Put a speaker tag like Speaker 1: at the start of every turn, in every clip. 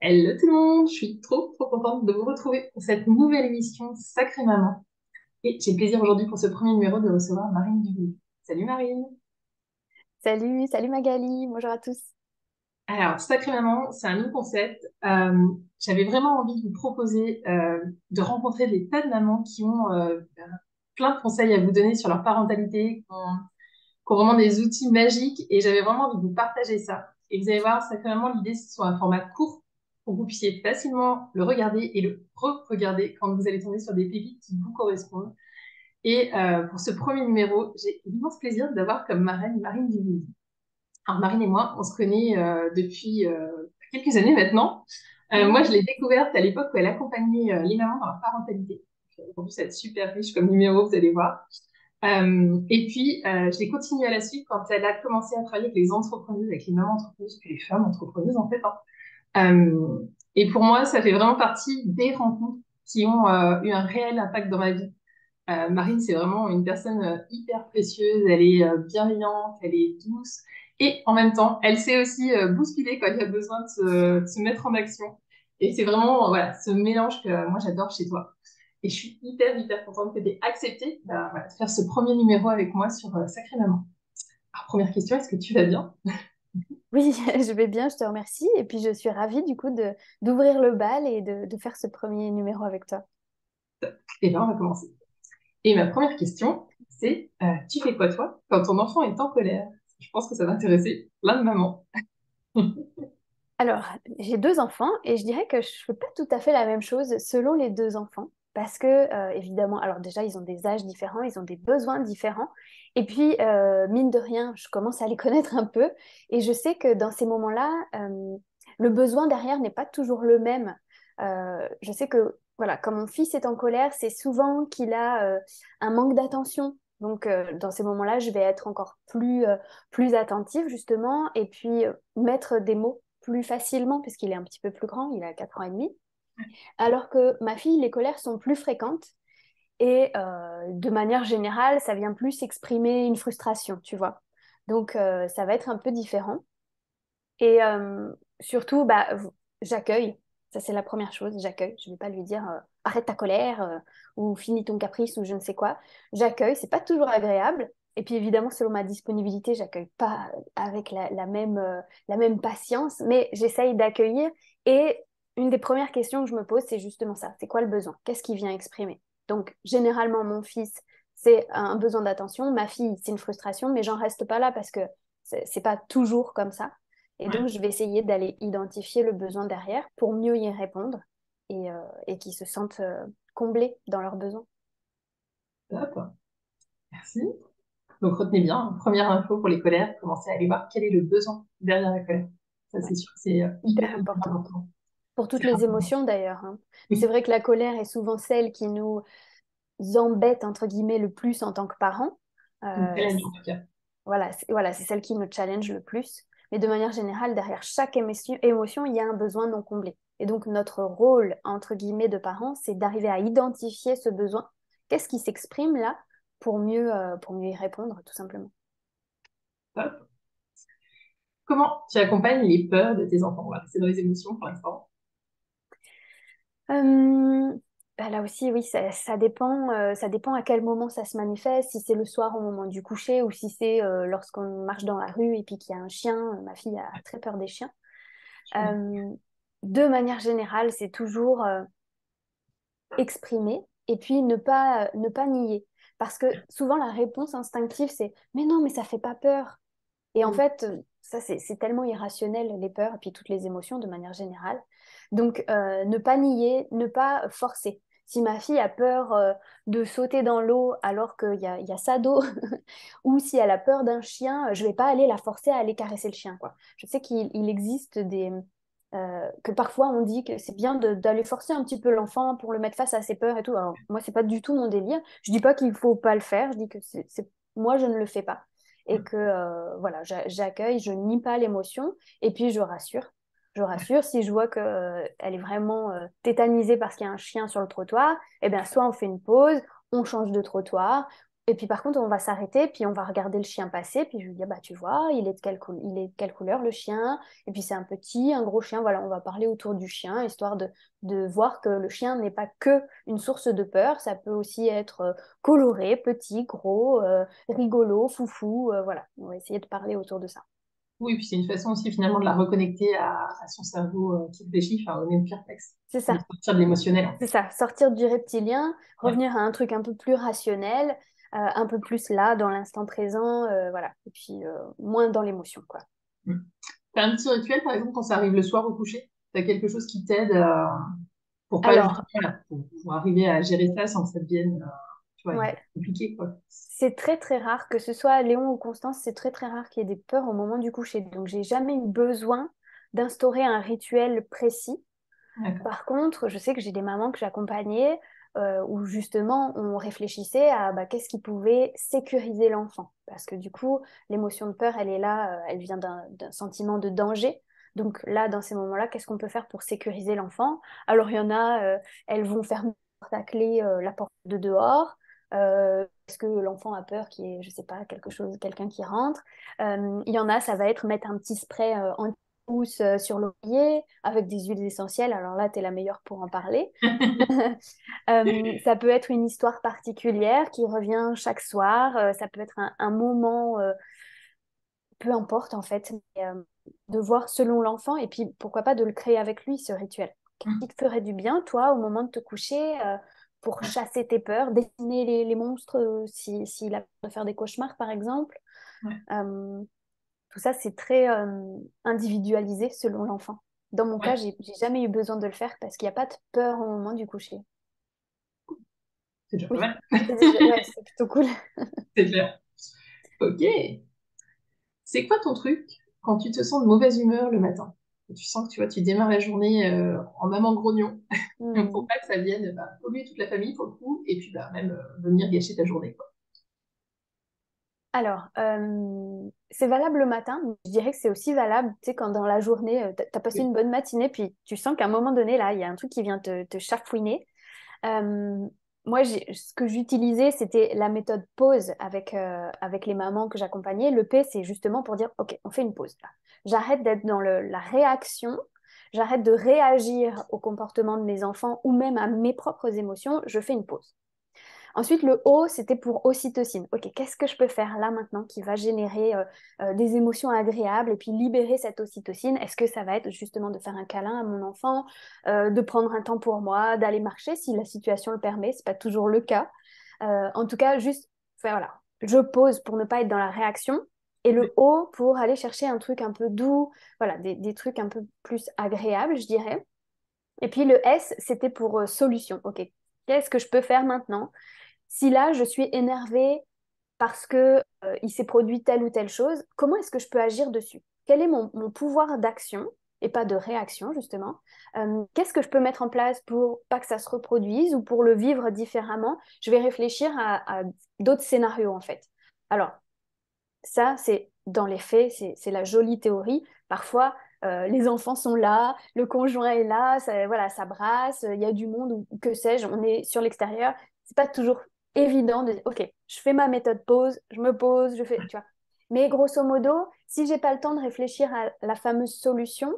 Speaker 1: Hello tout le monde, je suis trop contente de vous retrouver pour cette nouvelle émission Sacrée Maman. Et j'ai le plaisir aujourd'hui pour ce premier numéro de recevoir Marine Dubé. Salut Marine!
Speaker 2: Salut, salut Magali, bonjour à tous.
Speaker 1: Alors, Sacrée Maman, c'est un nouveau concept. J'avais vraiment envie de vous proposer de rencontrer des tas de mamans qui ont plein de conseils à vous donner sur leur parentalité, qui ont vraiment des outils magiques et j'avais vraiment envie de vous partager ça. Et vous allez voir, Sacrée Maman, l'idée, c'est sur un format court pour que vous puissiez facilement le regarder et le re-regarder quand vous allez tomber sur des pépites qui vous correspondent. Et pour ce premier numéro, j'ai l'immense plaisir d'avoir comme marraine Marine Duville. Alors Marine et moi, on se connaît depuis quelques années maintenant. Moi, je
Speaker 2: Mhm.
Speaker 1: l'ai découverte à l'époque où elle accompagnait les mamans dans leur parentalité. Aujourd'hui, ça va être super riche comme numéro, vous allez voir. Et puis, je l'ai continué à la suite quand elle a commencé à travailler avec les entrepreneuses, avec les mamans entrepreneuses, puis les femmes entrepreneuses en fait, hein. Et pour moi, ça fait vraiment partie des rencontres qui ont eu un réel impact dans ma vie. Marine, c'est vraiment une personne hyper précieuse, elle est bienveillante, elle est douce, et en même temps, elle sait aussi bousculer quand il y a besoin de se mettre en action. Et c'est vraiment voilà, ce mélange que moi j'adore chez toi. Et je suis hyper contente que tu aies accepté voilà, de faire ce premier numéro avec moi sur Sacré Maman. Alors, première question, est-ce que tu vas bien?
Speaker 2: Oui, je vais bien, je te remercie. Et puis je suis ravie du coup d'ouvrir le bal et de faire ce premier numéro avec toi.
Speaker 1: Eh bien, on va commencer. Et ma première question, c'est tu fais quoi toi quand ton enfant est en colère? Je pense que ça va intéresser plein de mamans.
Speaker 2: Alors, j'ai deux enfants et je dirais que je ne fais pas tout à fait la même chose selon les deux enfants. Parce que, évidemment, alors déjà, ils ont des âges différents, ils ont des besoins différents. Et puis, mine de rien, je commence à les connaître un peu. Et je sais que dans ces moments-là, le besoin derrière n'est pas toujours le même. Je sais que, voilà, quand mon fils est en colère, c'est souvent qu'il a un manque d'attention. Donc, dans ces moments-là, je vais être encore plus attentive, justement, et puis mettre des mots plus facilement, parce qu'il est un petit peu plus grand, il a 4 ans et demi. Alors que ma fille, les colères sont plus fréquentes et de manière générale, ça vient plus exprimer une frustration, tu vois. Donc, ça va être un peu différent. Et surtout, bah, j'accueille. Ça, c'est la première chose, j'accueille. Je ne vais pas lui dire arrête ta colère ou finis ton caprice ou je ne sais quoi. J'accueille, c'est pas toujours agréable. Et puis évidemment, selon ma disponibilité, j'accueille pas avec la même patience, mais j'essaye d'accueillir. Et une des premières questions que je me pose, c'est justement ça. C'est quoi le besoin? Qu'est-ce qu'il vient exprimer? Donc, généralement, mon fils, c'est un besoin d'attention. Ma fille, c'est une frustration, mais j'en reste pas là parce que c'est pas toujours comme ça. Et donc,
Speaker 1: Ouais,
Speaker 2: je vais essayer d'aller identifier le besoin derrière pour mieux y répondre et qu'ils se sentent comblés dans leurs besoins.
Speaker 1: top. Merci. Donc retenez bien, première info pour les colères, commencez à aller voir quel est le besoin derrière la colère. Ça,
Speaker 2: Ouais,
Speaker 1: c'est sûr, c'est
Speaker 2: hyper
Speaker 1: hyper
Speaker 2: important.
Speaker 1: important.
Speaker 2: Pour toutes
Speaker 1: C'est
Speaker 2: les
Speaker 1: important.
Speaker 2: émotions d'ailleurs, hein. C'est
Speaker 1: Oui,
Speaker 2: vrai que la colère est souvent celle qui nous embête, entre guillemets, le plus en tant que parents.
Speaker 1: c'est une
Speaker 2: Euh,
Speaker 1: challenge en tout cas.
Speaker 2: voilà, c'est celle qui nous challenge le plus. Mais de manière générale, derrière chaque émotion, il y a un besoin non comblé. Et donc, notre rôle, entre guillemets, de parents, c'est d'arriver à identifier ce besoin. Qu'est-ce qui s'exprime là pour mieux y répondre, tout simplement.
Speaker 1: Top. Comment tu accompagnes les peurs de tes enfants? On va rester dans les émotions pour l'instant.
Speaker 2: Euh, Bah là aussi, oui, ça dépend à quel moment ça se manifeste, si c'est le soir au moment du coucher ou si c'est lorsqu'on marche dans la rue et puis qu'il y a un chien. Ma fille a très peur des chiens. Euh, de manière générale, c'est toujours exprimer et puis ne pas nier. Parce que souvent, la réponse instinctive, c'est mais non, mais ça fait pas peur. Et en fait, ça, c'est tellement irrationnel, les peurs et puis toutes les émotions de manière générale. Donc, ne pas nier, ne pas forcer. Si ma fille a peur de sauter dans l'eau alors il y a ça d'eau, ou si elle a peur d'un chien, je vais pas aller la forcer à aller caresser le chien, quoi. Je sais qu'il existe que parfois on dit que c'est bien d'aller forcer un petit peu l'enfant pour le mettre face à ses peurs et tout. Alors, moi, c'est pas du tout mon délire. Je dis pas qu'il faut pas le faire, je dis que moi, je ne le fais pas et que voilà, j'accueille, je nie pas l'émotion et puis je rassure. Je rassure si je vois que elle est vraiment tétanisée parce qu'il y a un chien sur le trottoir, eh bien soit on fait une pause, on change de trottoir Et puis par contre, on va s'arrêter, puis on va regarder le chien passer, puis je lui dis, bah tu vois, il est de quelle couleur le chien? Et puis c'est un petit, un gros chien, voilà, on va parler autour du chien, histoire de voir que le chien n'est pas que une source de peur, ça peut aussi être coloré, petit, gros, rigolo, foufou, voilà. On va essayer de parler autour de ça.
Speaker 1: Oui, puis c'est une façon aussi finalement de la reconnecter à son cerveau qui réfléchit, enfin, au néocortex,
Speaker 2: C'est
Speaker 1: de
Speaker 2: ça,
Speaker 1: sortir de l'émotionnel en
Speaker 2: c'est
Speaker 1: fait.
Speaker 2: ça, sortir du reptilien,
Speaker 1: Ouais.
Speaker 2: revenir à un truc un peu plus rationnel, un peu plus là, dans l'instant présent, voilà. Et puis moins dans l'émotion, quoi.
Speaker 1: Mm. T'as un petit rituel par exemple quand ça arrive le soir au coucher? T'as quelque chose qui t'aide pour pas
Speaker 2: Alors,
Speaker 1: justement, voilà, pour arriver à gérer ça sans que ça devienne, tu vois,
Speaker 2: ouais.
Speaker 1: compliqué quoi.
Speaker 2: C'est très très rare, que ce soit Léon ou Constance, c'est très très rare qu'il y ait des peurs au moment du coucher. Donc j'ai jamais eu besoin d'instaurer un rituel précis.
Speaker 1: D'accord.
Speaker 2: Par contre, je sais que j'ai des mamans que j'accompagnais où justement on réfléchissait à bah, qu'est-ce qui pouvait sécuriser l'enfant. Parce que du coup, l'émotion de peur, elle est là, elle vient d'un sentiment de danger. Donc là, dans ces moments-là, qu'est-ce qu'on peut faire pour sécuriser l'enfant? Alors il y en a, elles vont fermer la porte à clé, la porte de dehors. Parce que l'enfant a peur qu'il y ait, je sais pas, quelque chose, quelqu'un qui rentre. Il y en a, ça va être mettre un petit spray anti-pouce sur l'oreiller avec des huiles essentielles. Alors là, tu es la meilleure pour en parler. Ça peut être une histoire particulière qui revient chaque soir. Ça peut être un moment, peu importe en fait, mais, de voir selon l'enfant et puis pourquoi pas de le créer avec lui, ce rituel. Qu'est-ce qui te ferait du bien, toi, au moment de te coucher, pour chasser tes peurs, dessiner les monstres, s'il a peur de faire des cauchemars, par exemple.
Speaker 1: Ouais.
Speaker 2: Euh, Tout ça, c'est très individualisé selon l'enfant. Dans mon cas,
Speaker 1: Ouais.
Speaker 2: j'ai jamais eu besoin de le faire parce qu'il n'y a pas de peur au moment du coucher.
Speaker 1: C'est déjà pas
Speaker 2: Oui,
Speaker 1: mal.
Speaker 2: ouais, c'est plutôt cool.
Speaker 1: C'est clair. Ok. C'est quoi ton truc quand tu te sens de mauvaise humeur le matin? Et tu sens que tu vois, tu démarres la journée en maman grognon pour
Speaker 2: Hmm.
Speaker 1: pas que ça vienne polluer toute la famille pour le coup et puis bah, même venir gâcher ta journée quoi.
Speaker 2: Alors, c'est valable le matin, mais je dirais que c'est aussi valable, tu sais, quand dans la journée, t'as passé
Speaker 1: Oui.
Speaker 2: une bonne matinée, puis tu sens qu'à un moment donné, là, il y a un truc qui vient te chafouiner. Euh, Moi, ce que j'utilisais, c'était la méthode pause avec les mamans que j'accompagnais. Le P, c'est justement pour dire, OK, on fait une pause là. J'arrête d'être dans la réaction, j'arrête de réagir au comportement de mes enfants ou même à mes propres émotions, je fais une pause. Ensuite, le O, c'était pour ocytocine. OK, qu'est-ce que je peux faire là maintenant qui va générer des émotions agréables et puis libérer cette ocytocine? Est-ce que ça va être justement de faire un câlin à mon enfant, de prendre un temps pour moi, d'aller marcher si la situation le permet? C'est pas toujours le cas. En tout cas, juste, enfin, voilà, je pose pour ne pas être dans la réaction. Et le O pour aller chercher un truc un peu doux, voilà, des trucs un peu plus agréables, je dirais. Et puis le S, c'était pour solution. OK, qu'est-ce que je peux faire maintenant? Si là, je suis énervée parce que il s'est produit telle ou telle chose, comment est-ce que je peux agir dessus? Quel est mon pouvoir d'action et pas de réaction, justement? Qu'est-ce que je peux mettre en place pour pas que ça se reproduise ou pour le vivre différemment? Je vais réfléchir à d'autres scénarios, en fait. Alors, ça, c'est dans les faits, c'est la jolie théorie. Parfois, les enfants sont là, le conjoint est là, ça, voilà, ça brasse, il y a du monde ou que sais-je, on est sur l'extérieur. C'est pas toujours évident de dire, OK, je fais ma méthode pause, je me pose, je fais, tu vois. Mais grosso modo, si j'ai pas le temps de réfléchir à la fameuse solution,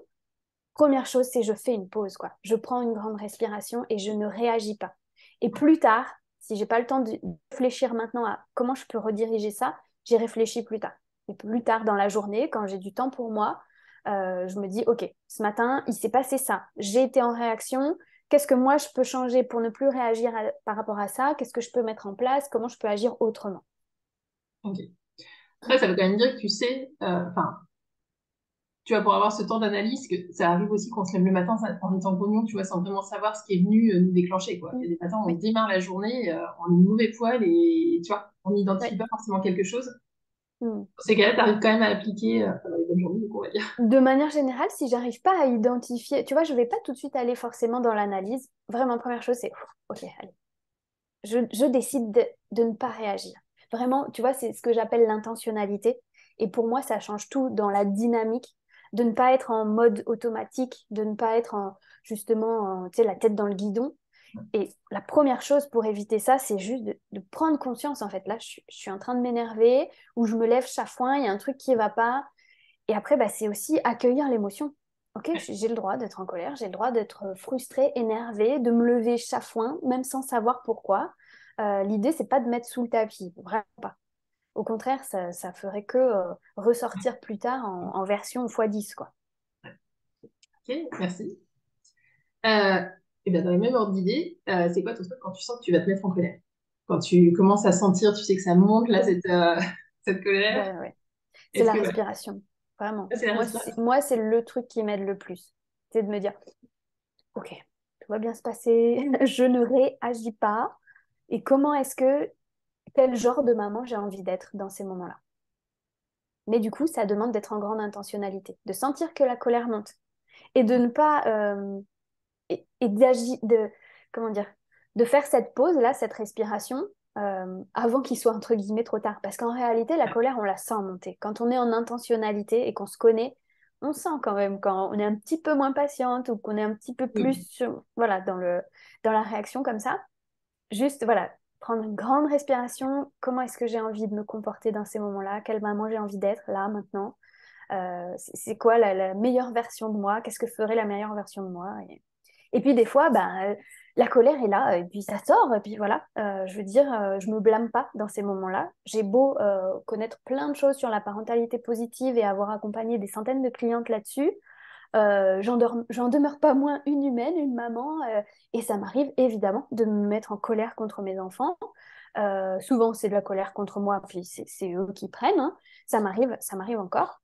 Speaker 2: première chose, c'est je fais une pause, quoi. Je prends une grande respiration et je ne réagis pas. Et plus tard, si j'ai pas le temps de réfléchir maintenant à comment je peux rediriger ça, j'y réfléchis plus tard. Et plus tard dans la journée, quand j'ai du temps pour moi, je me dis, OK, ce matin, il s'est passé ça. J'ai été en réaction. Qu'est-ce que moi, je peux changer pour ne plus réagir par rapport à ça? Qu'est-ce que je peux mettre en place? Comment je peux agir autrement?
Speaker 1: Ok. Après, ça veut quand même dire que tu sais, enfin, tu vas pour avoir ce temps d'analyse, que ça arrive aussi qu'on se lève le matin en étant grognon, tu vois, sans vraiment savoir ce qui est venu nous déclencher, quoi. Il y a des matins où on
Speaker 2: Oui,
Speaker 1: démarre la journée en une mauvais poil et tu vois, on
Speaker 2: oui.
Speaker 1: n'identifie pas forcément quelque chose.
Speaker 2: Mm.
Speaker 1: Dans ces cas-là, tu arrives quand même à appliquer pendant les bonnes journées, du coup, on va dire.
Speaker 2: De manière générale, si j'arrive pas à identifier, tu vois, je vais pas tout de suite aller forcément dans l'analyse. Vraiment, première chose, c'est OK, allez, je décide de ne pas réagir. Vraiment, tu vois, c'est ce que j'appelle l'intentionnalité. Et pour moi, ça change tout dans la dynamique, de ne pas être en mode automatique, de ne pas être justement, tu sais, la tête dans le guidon. Et la première chose pour éviter ça, c'est juste de prendre conscience, en fait. Là, je suis en train de m'énerver, ou je me lève chafouin, il y a un truc qui ne va pas. Et après, bah, c'est aussi accueillir l'émotion. Ok, j'ai le droit d'être en colère, j'ai le droit d'être frustrée, énervée, de me lever chafouin, même sans savoir pourquoi. L'idée, c'est pas de mettre sous le tapis, vraiment pas. Au contraire, ça ferait que ressortir plus tard en version x10, quoi.
Speaker 1: Ok, merci. Euh, et bien, dans les mêmes ordres d'idées, c'est quoi ton truc quand tu sens que tu vas te mettre en colère? Quand tu commences à sentir, tu sais que ça monte, là, cette colère,
Speaker 2: Ouais, ouais. C'est
Speaker 1: est-ce
Speaker 2: la
Speaker 1: que, ouais,
Speaker 2: respiration, vraiment.
Speaker 1: c'est la respiration?
Speaker 2: Moi, c'est le truc qui m'aide le plus. C'est de me dire, ok, tout va bien se passer, je ne réagis pas. Et comment est-ce que, quel genre de maman j'ai envie d'être dans ces moments-là? Mais du coup, ça demande d'être en grande intentionnalité, de sentir que la colère monte et de ne pas et d'agir, comment dire, de faire cette pause là, cette respiration avant qu'il soit entre guillemets trop tard. Parce qu'en réalité, la colère, on la sent monter. Quand on est en intentionnalité et qu'on se connaît, on sent quand même quand on est un petit peu moins patiente ou qu'on est un petit peu plus
Speaker 1: Oui.
Speaker 2: voilà, dans la réaction comme ça. Juste, voilà, prendre une grande respiration. Comment est-ce que j'ai envie de me comporter dans ces moments-là? Quelle maman j'ai envie d'être là, maintenant? C'est quoi la meilleure version de moi? Qu'est-ce que ferait la meilleure version de moi? Et puis des fois, ben, la colère est là, et puis ça sort, et puis voilà. Je veux dire, je me blâme pas dans ces moments-là. J'ai beau connaître plein de choses sur la parentalité positive et avoir accompagné des centaines de clientes là-dessus. J'en demeure pas moins une humaine, une maman, et ça m'arrive évidemment de me mettre en colère contre mes enfants. Souvent, c'est de la colère contre moi, puis c'est eux qui prennent, hein. Ça m'arrive encore.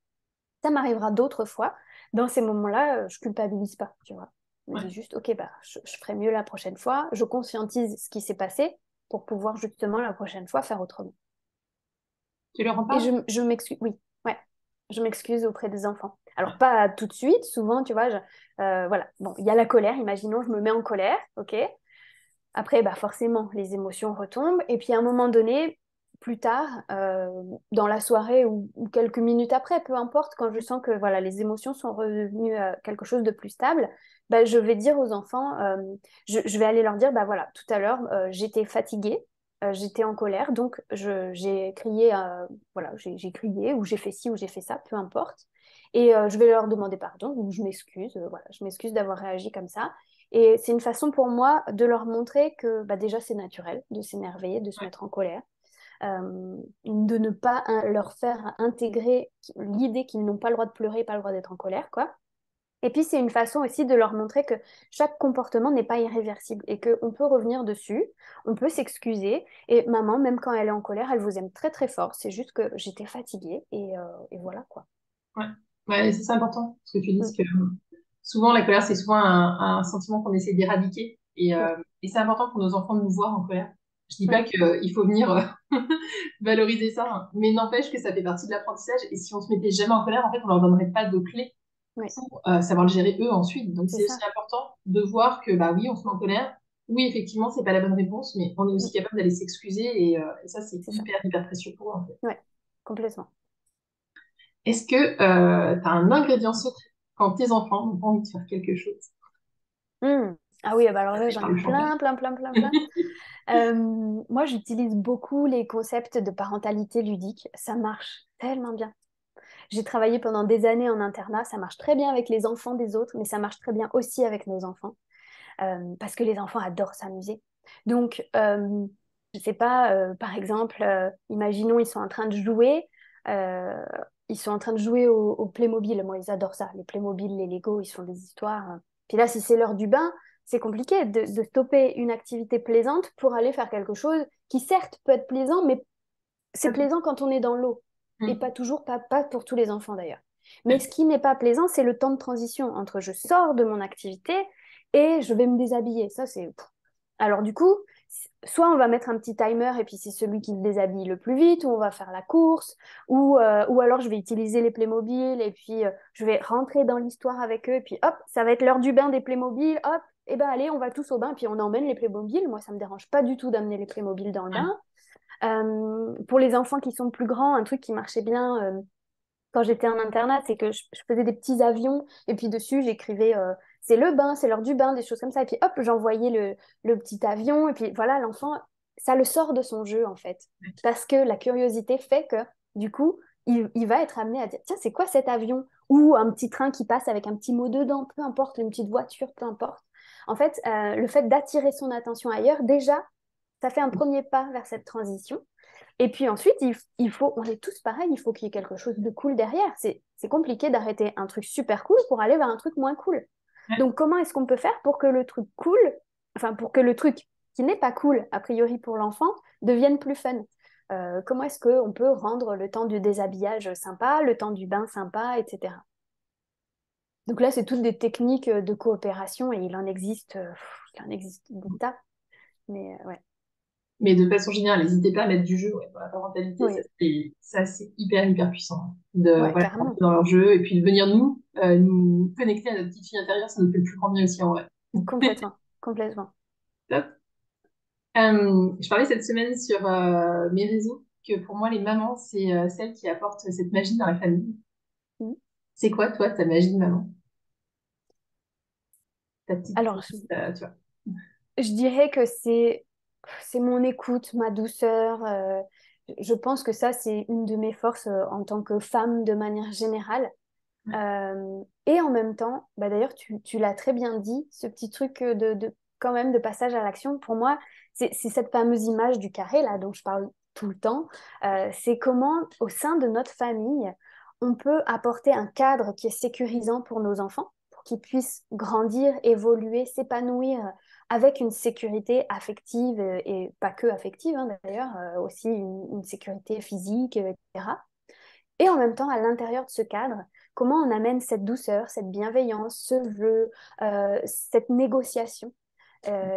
Speaker 2: Ça m'arrivera d'autres fois. Dans ces moments-là, je culpabilise pas, tu vois. Je me dis
Speaker 1: Ouais.
Speaker 2: juste, ok, bah, je ferai mieux la prochaine fois. Je conscientise ce qui s'est passé pour pouvoir justement la prochaine fois faire autrement.
Speaker 1: Tu leur en
Speaker 2: Et
Speaker 1: parles?
Speaker 2: je m'excuse, oui, ouais, je m'excuse auprès des enfants. Alors, pas tout de suite, souvent, tu vois, voilà, bon, il y a la colère, imaginons, je me mets en colère, ok. Après, bah, forcément, les émotions retombent. Et puis, à un moment donné, plus tard, dans la soirée ou quelques minutes après, peu importe, quand je sens que voilà, les émotions sont revenues à quelque chose de plus stable, bah, je vais dire aux enfants, je vais aller leur dire, bah, voilà, tout à l'heure, j'étais fatiguée, j'étais en colère, donc j'ai crié, voilà, j'ai crié, ou j'ai fait ci, ou j'ai fait ça, peu importe. Et je vais leur demander pardon, ou je m'excuse, voilà, je m'excuse d'avoir réagi comme ça. Et c'est une façon pour moi de leur montrer que bah, déjà c'est naturel de s'énerver, de se
Speaker 1: Ouais.
Speaker 2: mettre en colère, de ne pas leur faire intégrer l'idée qu'ils n'ont pas le droit de pleurer, pas le droit d'être en colère, quoi. Et puis c'est une façon aussi de leur montrer que chaque comportement n'est pas irréversible et qu'on peut revenir dessus, on peut s'excuser. Et maman, même quand elle est en colère, elle vous aime très très fort. C'est juste que j'étais fatiguée et voilà quoi.
Speaker 1: Ouais. Ouais, c'est important, ce que tu dis,
Speaker 2: Mm,
Speaker 1: que souvent, la colère, c'est souvent un sentiment qu'on essaie d'éradiquer.
Speaker 2: mm,
Speaker 1: Et c'est important pour nos enfants de nous voir en colère. Je dis pas
Speaker 2: mm.
Speaker 1: qu'il faut venir valoriser ça, hein, mais n'empêche que ça fait partie de l'apprentissage. Et si on se mettait jamais en colère, en fait, on leur donnerait pas de clés
Speaker 2: Oui,
Speaker 1: pour savoir le gérer eux ensuite. Donc,
Speaker 2: c'est
Speaker 1: c'est aussi
Speaker 2: ça.
Speaker 1: important de voir que, bah oui, on se met en colère. Oui, effectivement, c'est pas la bonne réponse, mais on est
Speaker 2: Mm,
Speaker 1: aussi capable d'aller s'excuser et ça, c'est
Speaker 2: c'est ça.
Speaker 1: hyper, hyper précieux pour eux, en fait.
Speaker 2: Ouais, complètement.
Speaker 1: Est-ce que tu as un ingrédient secret quand tes enfants n'ont pas envie de faire quelque chose?
Speaker 2: Hmm. Ah oui, bah alors là,
Speaker 1: Passer
Speaker 2: j'en
Speaker 1: par
Speaker 2: ai
Speaker 1: le chantage.
Speaker 2: plein, plein, plein, plein, plein. Moi, j'utilise beaucoup les concepts de parentalité ludique. Ça marche tellement bien. J'ai travaillé pendant des années en internat. Ça marche très bien avec les enfants des autres, mais ça marche très bien aussi avec nos enfants. Parce que les enfants adorent s'amuser. Donc, je sais pas, par exemple, imaginons, ils sont en train de jouer. euh, Ils sont en train de jouer au Playmobil. Moi, ils adorent ça. Les Playmobil, les Lego, ils font des histoires. Puis là, si c'est l'heure du bain, c'est compliqué de stopper une activité plaisante pour aller faire quelque chose qui, certes, peut être plaisant, mais c'est plaisant quand on est dans l'eau. Et
Speaker 1: Mm.
Speaker 2: pas toujours, pas pour tous les enfants d'ailleurs. Mais ce qui n'est pas plaisant, c'est le temps de transition entre je sors de mon activité et je vais me déshabiller. Ça, c'est. Alors, du coup, soit on va mettre un petit timer et puis c'est celui qui se déshabille le plus vite, ou on va faire la course, ou alors je vais utiliser les Playmobil et puis je vais rentrer dans l'histoire avec eux. Et puis hop, ça va être l'heure du bain des Playmobil. Hop, et ben allez, on va tous au bain. Puis on emmène les Playmobil. Moi, ça me dérange pas du tout d'amener les Playmobil dans le
Speaker 1: Ouais.
Speaker 2: bain. Pour les enfants qui sont plus grands, un truc qui marchait bien quand j'étais en internat, c'est que je faisais des petits avions et puis dessus, j'écrivais c'est le bain, c'est l'heure du bain, des choses comme ça. Et puis hop, j'envoyais le petit avion. Et puis voilà, l'enfant, ça le sort de son jeu en fait. Parce que la curiosité fait que du coup, il va être amené à dire tiens, c'est quoi cet avion? Ou un petit train qui passe avec un petit mot dedans, peu importe, une petite voiture, peu importe. En fait, le fait d'attirer son attention ailleurs, déjà, ça fait un premier pas vers cette transition. Et puis ensuite, il faut, on est tous pareils, il faut qu'il y ait quelque chose de cool derrière. C'est compliqué d'arrêter un truc super cool pour aller vers un truc moins cool.
Speaker 1: Ouais.
Speaker 2: Donc, comment est-ce qu'on peut faire pour que le truc cool, enfin, pour que le truc qui n'est pas cool, a priori pour l'enfant, devienne plus fun? Comment est-ce qu'on peut rendre le temps du déshabillage sympa, le temps du bain sympa, etc. Donc là, c'est toutes des techniques de coopération et il en existe des tas. Mais ouais,
Speaker 1: Mais de façon générale, n'hésitez pas à mettre du jeu ouais, dans la parentalité.
Speaker 2: oui,
Speaker 1: Ça, c'est hyper, hyper puissant. Hein, de
Speaker 2: ouais,
Speaker 1: voilà, rentrer
Speaker 2: carrément,
Speaker 1: dans leur jeu et puis de venir nous connecter à notre petite fille intérieure, ça nous fait le plus grand bien aussi en vrai.
Speaker 2: complètement, complètement.
Speaker 1: Top. Je parlais cette semaine sur mes réseaux que pour moi, les mamans, c'est celles qui apportent cette magie dans la famille.
Speaker 2: Mm.
Speaker 1: C'est quoi, toi, ta magie de maman? Ta petite,
Speaker 2: Alors,
Speaker 1: tu vois.
Speaker 2: je dirais que c'est mon écoute, ma douceur. Je pense que ça, c'est une de mes forces en tant que femme de manière générale. Et en même temps, bah d'ailleurs, tu l'as très bien dit, ce petit truc quand même de passage à l'action, pour moi, c'est cette fameuse image du carré là dont je parle tout le temps. C'est comment, au sein de notre famille, on peut apporter un cadre qui est sécurisant pour nos enfants, pour qu'ils puissent grandir, évoluer, s'épanouir avec une sécurité affective et pas que affective hein, d'ailleurs, aussi une sécurité physique, etc. Et en même temps, à l'intérieur de ce cadre, comment on amène cette douceur, cette bienveillance, ce jeu, cette négociation.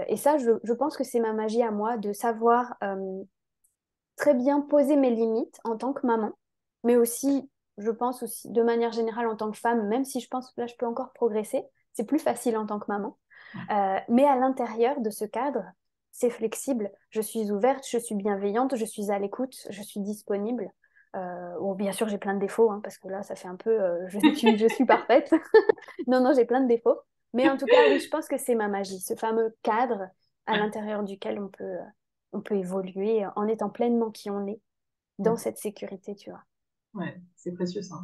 Speaker 2: Et ça, je pense que c'est ma magie à moi de savoir très bien poser mes limites en tant que maman, mais aussi, je pense aussi, de manière générale en tant que femme, même si je pense que là, je peux encore progresser, c'est plus facile en tant que maman. Mais à l'intérieur de ce cadre, c'est flexible. Je suis ouverte, je suis bienveillante, je suis à l'écoute, je suis disponible. Bon, bien sûr, j'ai plein de défauts, hein, parce que là, ça fait un peu je suis parfaite. Non, non, j'ai plein de défauts. Mais en tout cas, oui, je pense que c'est ma magie, ce fameux cadre à
Speaker 1: Ouais,
Speaker 2: l'intérieur duquel on peut évoluer en étant pleinement qui on est, dans
Speaker 1: ouais,
Speaker 2: cette sécurité, tu vois.
Speaker 1: ouais, c'est précieux ça.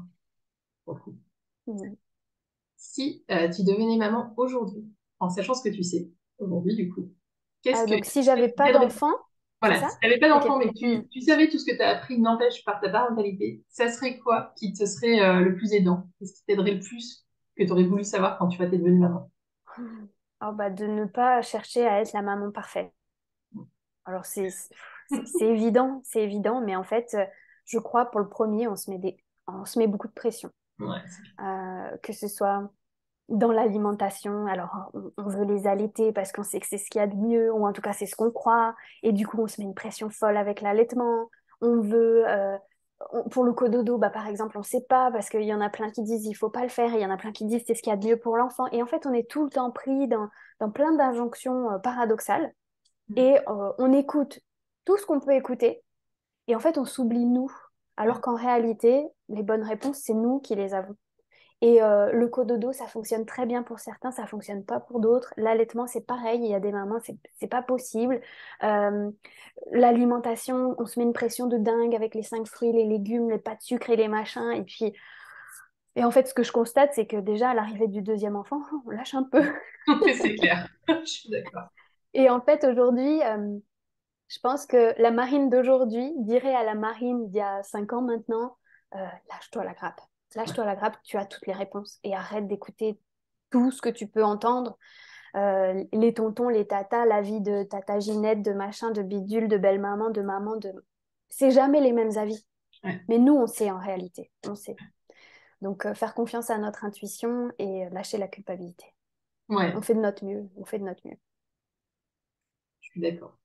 Speaker 1: Pour le coup.
Speaker 2: Mhm.
Speaker 1: Si tu devenais maman aujourd'hui, en sachant ce que tu sais aujourd'hui, du coup, qu'est-ce que
Speaker 2: Donc, si
Speaker 1: tu
Speaker 2: j'avais pas
Speaker 1: garderais?
Speaker 2: d'enfant, c'est
Speaker 1: Voilà,
Speaker 2: ça?
Speaker 1: si tu n'avais pas
Speaker 2: Ok.
Speaker 1: d'enfant, mais que
Speaker 2: Hmm.
Speaker 1: tu savais tout ce que tu as appris, n'empêche par ta parentalité, ça serait quoi qui te serait le plus aidant? Qu'est-ce qui t'aiderait le plus que tu aurais voulu savoir quand tu vas t'être devenue maman?
Speaker 2: Oh, bah, de ne pas chercher à être la maman parfaite. Alors, c'est évident, c'est évident, mais en fait, je crois pour le premier, on se met beaucoup de pression.
Speaker 1: Ouais, c'est clair.
Speaker 2: Que ce soit dans l'alimentation, alors on veut les allaiter parce qu'on sait que c'est ce qu'il y a de mieux, ou en tout cas c'est ce qu'on croit, et du coup on se met une pression folle avec l'allaitement. On veut, pour le cododo, bah, par exemple, on ne sait pas parce qu'il y en a plein qui disent il faut pas le faire, et il y en a plein qui disent c'est ce qu'il y a de mieux pour l'enfant. Et en fait, on est tout le temps pris dans plein d'injonctions paradoxales, et on écoute tout ce qu'on peut écouter, et en fait on s'oublie nous, alors qu'en réalité, les bonnes réponses, c'est nous qui les avons. Et le cododo, ça fonctionne très bien pour certains, ça fonctionne pas pour d'autres. L'allaitement, c'est pareil, il y a des mamans, c'est pas possible. Euh, L'alimentation, on se met une pression de dingue avec les 5 fruits, les légumes, les pâtes de sucre et les machins. Et en fait, ce que je constate, c'est que déjà, à l'arrivée du deuxième enfant, on lâche un peu.
Speaker 1: Ouais, c'est clair. Je suis d'accord.
Speaker 2: Et en fait, aujourd'hui, je pense que la Marine d'aujourd'hui dirait à la Marine d'il y a 5 ans maintenant, lâche-toi la grappe.
Speaker 1: Ouais,
Speaker 2: Lâche-toi la grappe, tu as toutes les réponses et arrête d'écouter tout ce que tu peux entendre. Les tontons, les tatas, la vie de tata Ginette, de machin, de bidule, de belle-maman, de maman, de... C'est jamais les mêmes avis.
Speaker 1: ouais,
Speaker 2: Mais nous, on sait en réalité. On sait. Donc, faire confiance à notre intuition et lâcher la culpabilité. On
Speaker 1: ouais,
Speaker 2: fait de notre mieux. On fait de notre mieux.
Speaker 1: je suis d'accord.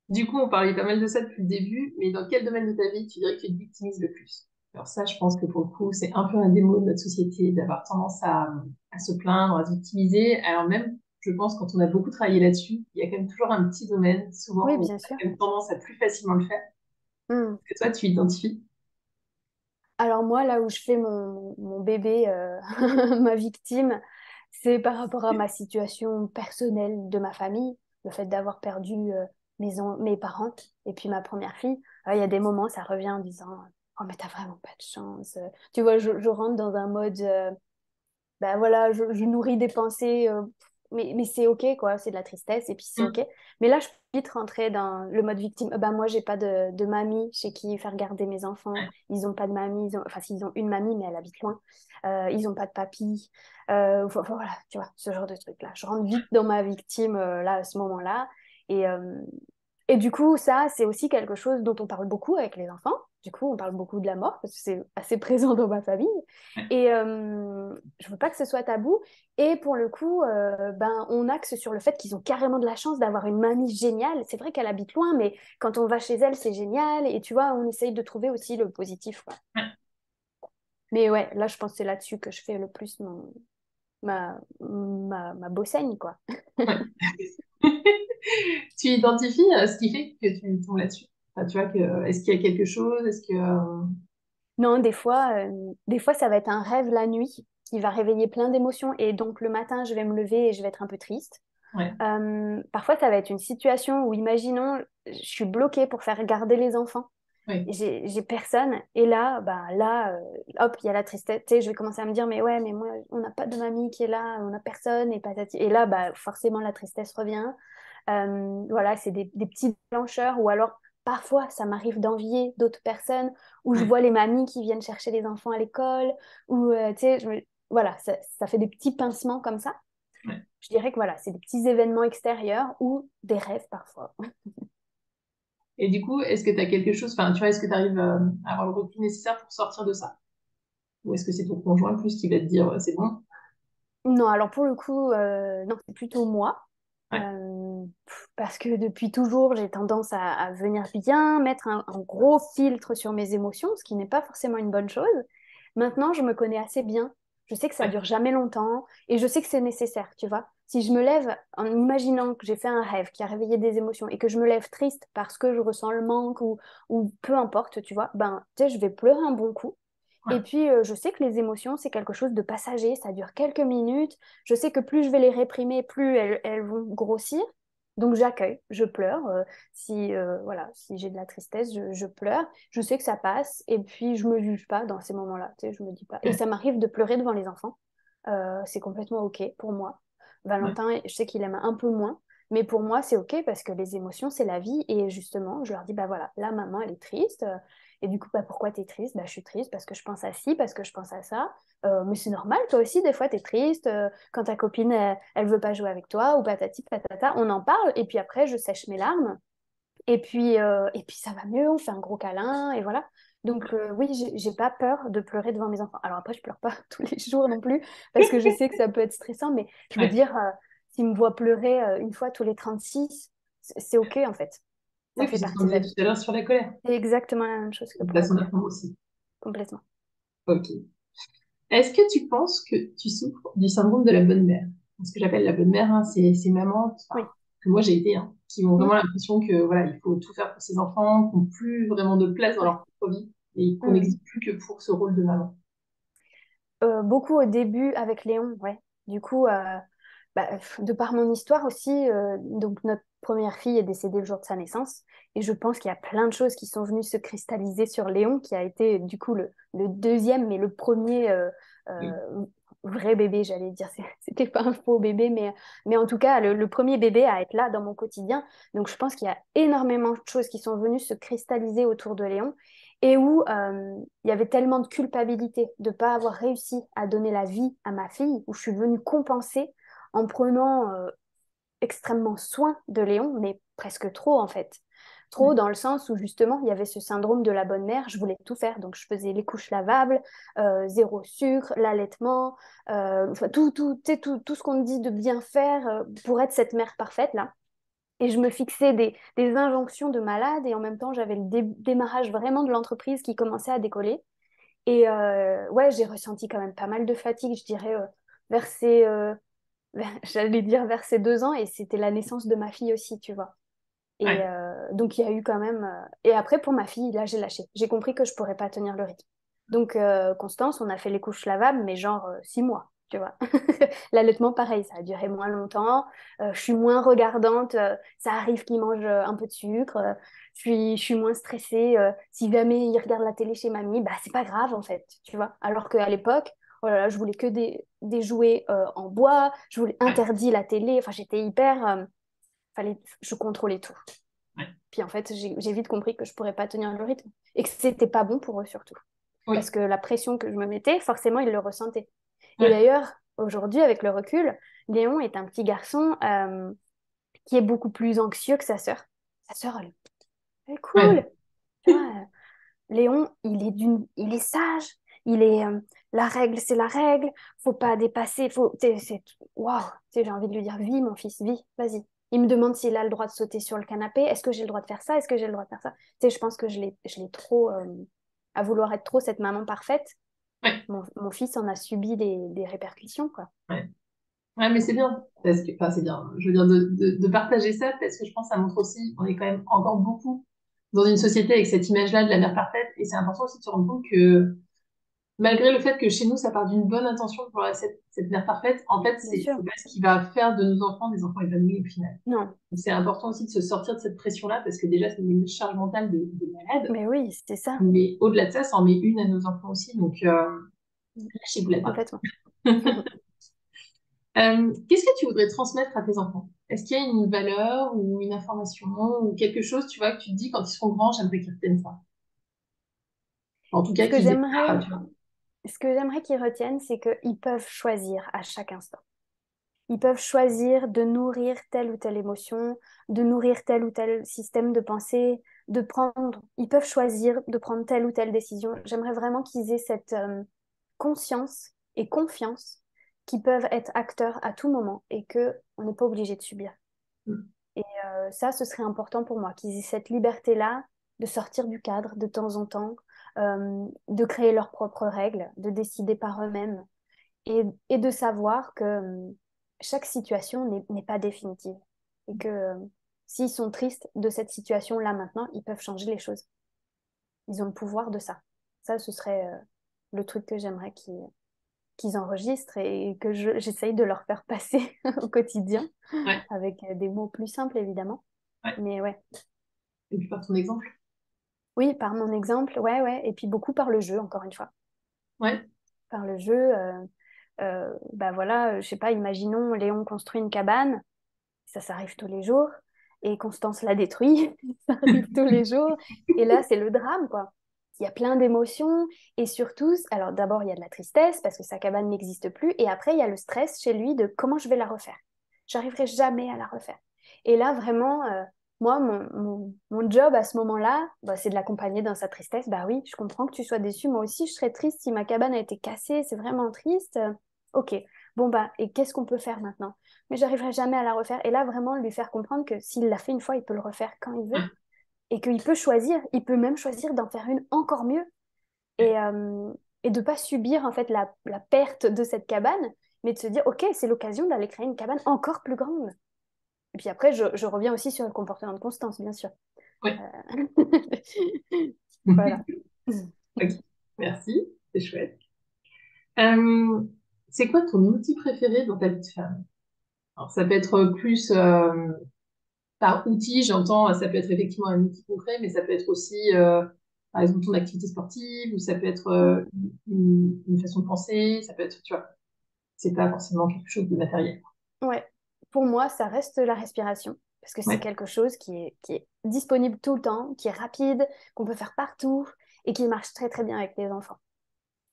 Speaker 1: Du coup, on parlait pas mal de ça depuis le début, mais dans quel domaine de ta vie tu dirais que tu te victimises le plus? Alors ça, je pense que pour le coup, c'est un peu un démo de notre société d'avoir tendance à se plaindre, à se victimiser. Alors même, je pense, quand on a beaucoup travaillé là-dessus, il y a quand même toujours un petit domaine, souvent,
Speaker 2: Oui,
Speaker 1: où on
Speaker 2: bien
Speaker 1: a
Speaker 2: sûr.
Speaker 1: quand même tendance à plus facilement le faire.
Speaker 2: Hmm.
Speaker 1: Est-ce que toi, tu identifies?
Speaker 2: Alors moi, là où je fais mon bébé, ma victime, c'est par rapport à ma situation personnelle de ma famille, le fait d'avoir perdu mes parents et puis ma première fille. Il y a des moments, ça revient en disant, oh mais t'as vraiment pas de chance. Tu vois, je rentre dans un mode, ben voilà, je nourris des pensées, mais c'est OK, quoi, c'est de la tristesse, et puis c'est OK.
Speaker 1: Mm.
Speaker 2: Mais là, je peux vite rentrer dans le mode victime. Ben, moi, j'ai pas de mamie chez qui faire garder mes enfants. Ils ont pas de mamie, enfin, s'ils ont une mamie, mais elle habite loin. Ils ont pas de papy. Voilà, tu vois, ce genre de truc-là. Je rentre vite dans ma victime, là, à ce moment-là. Et, euh, et du coup, ça, c'est aussi quelque chose dont on parle beaucoup avec les enfants. Du coup, on parle beaucoup de la mort parce que c'est assez présent dans ma famille. Et je veux pas que ce soit tabou. Et pour le coup, ben, on axe sur le fait qu'ils ont carrément de la chance d'avoir une mamie géniale. C'est vrai qu'elle habite loin, mais quand on va chez elle, c'est génial. Et tu vois, on essaye de trouver aussi le positif, quoi. Mais ouais, là, je pense que c'est là-dessus que je fais le plus ma bossaigne, quoi.
Speaker 1: Ouais. Tu identifies ce qui fait que tu tombes là-dessus? Enfin, tu vois que, est-ce qu'il y a quelque chose? Est-ce que...
Speaker 2: Non, des fois, ça va être un rêve la nuit qui va réveiller plein d'émotions. Et donc, le matin, je vais me lever et je vais être un peu triste.
Speaker 1: Ouais,
Speaker 2: Parfois, ça va être une situation où, imaginons, je suis bloquée pour faire garder les enfants.
Speaker 1: ouais,
Speaker 2: J'ai personne. Et là, bah, là hop, il y a la tristesse. Tu sais, je vais commencer à me dire, mais ouais, mais moi, on n'a pas de mamie qui est là, on n'a personne, et patati. Et là, bah, forcément, la tristesse revient. Voilà, c'est des petits blancheurs, ou alors parfois, ça m'arrive d'envier d'autres personnes, où je
Speaker 1: ouais,
Speaker 2: vois les mamies qui viennent chercher les enfants à l'école, ou, tu sais, voilà, ça fait des petits pincements comme ça.
Speaker 1: ouais.
Speaker 2: Je dirais que voilà, c'est des petits événements extérieurs ou des rêves parfois.
Speaker 1: Et du coup, est-ce que tu as quelque chose, enfin, tu vois, est-ce que tu arrives à avoir le recul nécessaire pour sortir de ça? Ou est-ce que c'est ton conjoint plus qui va te dire, c'est bon?
Speaker 2: Non, alors pour le coup, non, c'est plutôt moi.
Speaker 1: Ouais,
Speaker 2: Parce que depuis toujours, j'ai tendance à venir bien mettre un gros filtre sur mes émotions, ce qui n'est pas forcément une bonne chose. Maintenant, je me connais assez bien. Je sais que ça
Speaker 1: ouais,
Speaker 2: dure jamais longtemps et je sais que c'est nécessaire, tu vois. Si je me lève en imaginant que j'ai fait un rêve qui a réveillé des émotions et que je me lève triste parce que je ressens le manque ou peu importe, tu vois, ben, tu sais, je vais pleurer un bon coup.
Speaker 1: ouais,
Speaker 2: Et puis, je sais que les émotions, c'est quelque chose de passager, ça dure quelques minutes. Je sais que plus je vais les réprimer, plus elles vont grossir. Donc, j'accueille, je pleure. Voilà, si j'ai de la tristesse, je pleure. Je sais que ça passe. Et puis, je me juge pas dans ces moments-là. Tu sais, je me dis pas. Et
Speaker 1: ouais,
Speaker 2: ça m'arrive de pleurer devant les enfants. C'est complètement OK pour moi.
Speaker 1: ouais,
Speaker 2: Valentin, je sais qu'il aime un peu moins. Mais pour moi, c'est OK parce que les émotions, c'est la vie. Et justement, je leur dis, bah voilà, là, maman, elle est triste. Et du coup, bah, pourquoi t'es triste? Bah, je suis triste parce que je pense à ci, parce que je pense à ça. Mais c'est normal, toi aussi, des fois, t'es triste quand ta copine, elle veut pas jouer avec toi, ou patati patata. On en parle, et puis après, je sèche mes larmes. Et puis ça va mieux, on fait un gros câlin, et voilà. Donc oui, j'ai pas peur de pleurer devant mes enfants. Alors après, je pleure pas tous les jours non plus, parce que je sais que ça peut être stressant, mais je veux
Speaker 1: ouais.
Speaker 2: dire, s'ils me voient pleurer une fois tous les 36, c'est OK en fait. Ça
Speaker 1: Oui,
Speaker 2: fait
Speaker 1: puis c'est ce qu'on
Speaker 2: partie de la
Speaker 1: disait tout
Speaker 2: vie.
Speaker 1: à l'heure sur la colère.
Speaker 2: C'est exactement la même chose que
Speaker 1: Une
Speaker 2: pour la
Speaker 1: façon
Speaker 2: colère,
Speaker 1: d'apprendre aussi.
Speaker 2: complètement.
Speaker 1: Ok. Est-ce que tu penses que tu souffres du syndrome de la bonne mère? Ce que j'appelle la bonne mère, hein, c'est mamans, enfin,
Speaker 2: Oui.
Speaker 1: que moi j'ai été, hein, qui ont
Speaker 2: Mm,
Speaker 1: vraiment l'impression que voilà, il faut tout faire pour ses enfants, qui n'ont plus vraiment de place dans
Speaker 2: ouais.
Speaker 1: leur propre vie et qu'on
Speaker 2: Mm.
Speaker 1: n'existe plus que pour ce rôle de maman.
Speaker 2: Beaucoup au début avec Léon, ouais. Du coup, de par mon histoire aussi, donc notre première fille est décédée le jour de sa naissance, et je pense qu'il y a plein de choses qui sont venues se cristalliser sur Léon, qui a été du coup le deuxième, mais le premier
Speaker 1: Oui,
Speaker 2: vrai bébé, j'allais dire. C'était pas un faux bébé, mais en tout cas, le premier bébé à être là dans mon quotidien. Donc je pense qu'il y a énormément de choses qui sont venues se cristalliser autour de Léon, et où il y avait tellement de culpabilité de ne pas avoir réussi à donner la vie à ma fille, où je suis venue compenser en prenant extrêmement soin de Léon, mais presque trop en fait. Trop
Speaker 1: ouais,
Speaker 2: dans le sens où justement il y avait ce syndrome de la bonne mère, je voulais tout faire, donc je faisais les couches lavables, zéro sucre, l'allaitement, enfin, tu sais, tout ce qu'on dit de bien faire pour être cette mère parfaite là. Et je me fixais des injonctions de malade, et en même temps j'avais le démarrage vraiment de l'entreprise qui commençait à décoller. Et ouais, j'ai ressenti quand même pas mal de fatigue, je dirais, vers ces, j'allais dire vers ces 2 ans, et c'était la naissance de ma fille aussi, tu vois. Et
Speaker 1: ouais,
Speaker 2: donc il y a eu quand même. Et après, pour ma fille, là, j'ai lâché. J'ai compris que je pourrais pas tenir le rythme. Donc, Constance, on a fait les couches lavables, mais genre 6 mois, tu vois. L'allaitement, pareil, ça a duré moins longtemps. Je suis moins regardante. Ça arrive qu'il mange un peu de sucre. Je suis moins stressée. Si jamais il regarde la télé chez mamie, bah, c'est pas grave, en fait, tu vois. Alors qu'à l'époque, oh là là, je voulais que des jouets en bois. Je voulais
Speaker 1: Ouais,
Speaker 2: interdit la télé. Enfin, j'étais hyper... je contrôlais tout.
Speaker 1: ouais.
Speaker 2: Puis en fait, j'ai vite compris que je pourrais pas tenir le rythme et que c'était pas bon pour eux surtout. Parce
Speaker 1: Oui,
Speaker 2: que la pression que je me mettais, forcément, ils le ressentaient. Et
Speaker 1: ouais,
Speaker 2: d'ailleurs, aujourd'hui, avec le recul, Léon est un petit garçon qui est beaucoup plus anxieux que sa sœur. Sa sœur, elle est
Speaker 1: ouais,
Speaker 2: cool. Tu vois, Léon, il est sage. Il est, la règle, c'est la règle. Faut pas dépasser. Waouh. Tu sais, j'ai envie de lui dire, vis, mon fils, vis, vas-y. Il me demande s'il a le droit de sauter sur le canapé. Est-ce que j'ai le droit de faire ça? Est-ce que j'ai le droit de faire ça? Tu sais, je pense que je l'ai trop, à vouloir être trop cette maman parfaite.
Speaker 1: ouais,
Speaker 2: Mon fils en a subi des répercussions, quoi.
Speaker 1: ouais. Ouais, mais c'est bien, parce que, enfin, c'est bien, je veux dire, de partager ça, parce que je pense que ça montre aussi, on est quand même encore beaucoup dans une société avec cette image-là de la mère parfaite, et c'est important aussi de se rendre compte que, malgré le fait que chez nous, ça part d'une bonne intention pour cette mère parfaite, en fait,
Speaker 2: Bien
Speaker 1: c'est
Speaker 2: sûr.
Speaker 1: pas ce qui va faire de nos enfants des enfants épanouis au final.
Speaker 2: Non,
Speaker 1: Donc, c'est important aussi de se sortir de cette pression-là, parce que déjà, c'est une charge mentale de malade,
Speaker 2: mais oui, c'est ça,
Speaker 1: mais au-delà de ça, ça en met une à nos enfants aussi, donc lâchez-vous la grappe.
Speaker 2: complètement.
Speaker 1: Qu'est-ce que tu voudrais transmettre à tes enfants? Est-ce qu'il y a une valeur ou une information ou quelque chose, tu vois, que tu te dis quand ils seront grands, j'aimerais qu'ils retiennent ça. En tout cas,
Speaker 2: Ce que
Speaker 1: qu'ils aient
Speaker 2: j'aimerais,
Speaker 1: ça, tu vois.
Speaker 2: ce que j'aimerais qu'ils retiennent, c'est qu'ils peuvent choisir à chaque instant. Ils peuvent choisir de nourrir telle ou telle émotion, de nourrir tel ou tel système de pensée, ils peuvent choisir de prendre telle ou telle décision. J'aimerais vraiment qu'ils aient cette conscience et confiance qu'ils peuvent être acteurs à tout moment et que on n'est pas obligé de subir.
Speaker 1: Mm.
Speaker 2: Et ça, ce serait important pour moi, qu'ils aient cette liberté-là de sortir du cadre de temps en temps, de créer leurs propres règles, de décider par eux-mêmes et de savoir que chaque situation n'est pas définitive et que s'ils sont tristes de cette situation-là maintenant, ils peuvent changer les choses. Ils ont le pouvoir de ça. Ça, ce serait le truc que j'aimerais qu'ils enregistrent et que j'essaye de leur faire passer au quotidien
Speaker 1: Ouais,
Speaker 2: avec des mots plus simples, évidemment.
Speaker 1: ouais.
Speaker 2: Mais ouais,
Speaker 1: Et puis par ton exemple.
Speaker 2: oui, par mon exemple, ouais, ouais. Et puis beaucoup par le jeu, encore une fois.
Speaker 1: Ouais,
Speaker 2: Par le jeu, bah voilà, je sais pas, imaginons Léon construit une cabane. Ça arrive tous les jours. Et Constance la détruit, ça arrive tous les jours. Et là, c'est le drame, quoi. Il y a plein d'émotions. Et surtout, alors d'abord, il y a de la tristesse parce que sa cabane n'existe plus. Et après, il y a le stress chez lui de comment je vais la refaire. J'arriverai jamais à la refaire. Et là, vraiment, moi, mon job à ce moment-là, bah, c'est de l'accompagner dans sa tristesse. Bah oui, je comprends que tu sois déçu. Moi aussi, je serais triste si ma cabane a été cassée. C'est vraiment triste. Ok. Bon, bah, et qu'est-ce qu'on peut faire maintenant? Mais j'arriverai jamais à la refaire. Et là, vraiment, lui faire comprendre que s'il l'a fait une fois, il peut le refaire quand il veut et qu'il peut choisir, il peut même choisir d'en faire une encore mieux et de pas subir en fait la perte de cette cabane, mais de se dire, ok, c'est l'occasion d'aller créer une cabane encore plus grande. Et puis après, je reviens aussi sur le comportement de Constance, bien sûr.
Speaker 1: ouais.
Speaker 2: Euh, Voilà.
Speaker 1: Ok, merci, c'est chouette. Euh, c'est quoi ton outil préféré dans ta vie de femme? Alors, ça peut être plus par outil, j'entends, ça peut être effectivement un outil concret, mais ça peut être aussi, par exemple, ton activité sportive, ou ça peut être une façon de penser, ça peut être, tu vois, c'est pas forcément quelque chose de matériel.
Speaker 2: Ouais. Pour moi, ça reste la respiration, parce que c'est
Speaker 1: Ouais,
Speaker 2: quelque chose qui est disponible tout le temps, qui est rapide, qu'on peut faire partout et qui marche très très bien avec les enfants.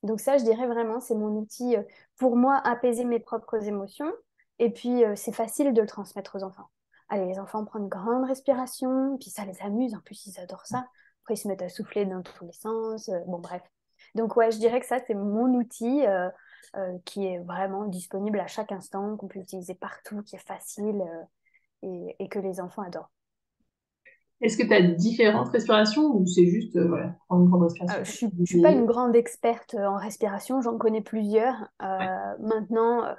Speaker 2: Donc ça, je dirais vraiment, c'est mon outil pour moi, apaiser mes propres émotions. Et puis, c'est facile de le transmettre aux enfants. Allez, les enfants prennent une grande respiration, puis ça les amuse. En plus, ils adorent ça. Après, ils se mettent à souffler dans tous les sens. Bon, bref. Donc, ouais, je dirais que ça, c'est mon outil qui est vraiment disponible à chaque instant, qu'on peut utiliser partout, qui est facile et que les enfants adorent.
Speaker 1: est-ce que tu as différentes respirations ou c'est juste, voilà, prendre une grande respiration
Speaker 2: Je
Speaker 1: pour
Speaker 2: suis, je suis pas une
Speaker 1: t'aider.
Speaker 2: grande experte en respiration, j'en connais plusieurs.
Speaker 1: Ouais,
Speaker 2: Maintenant,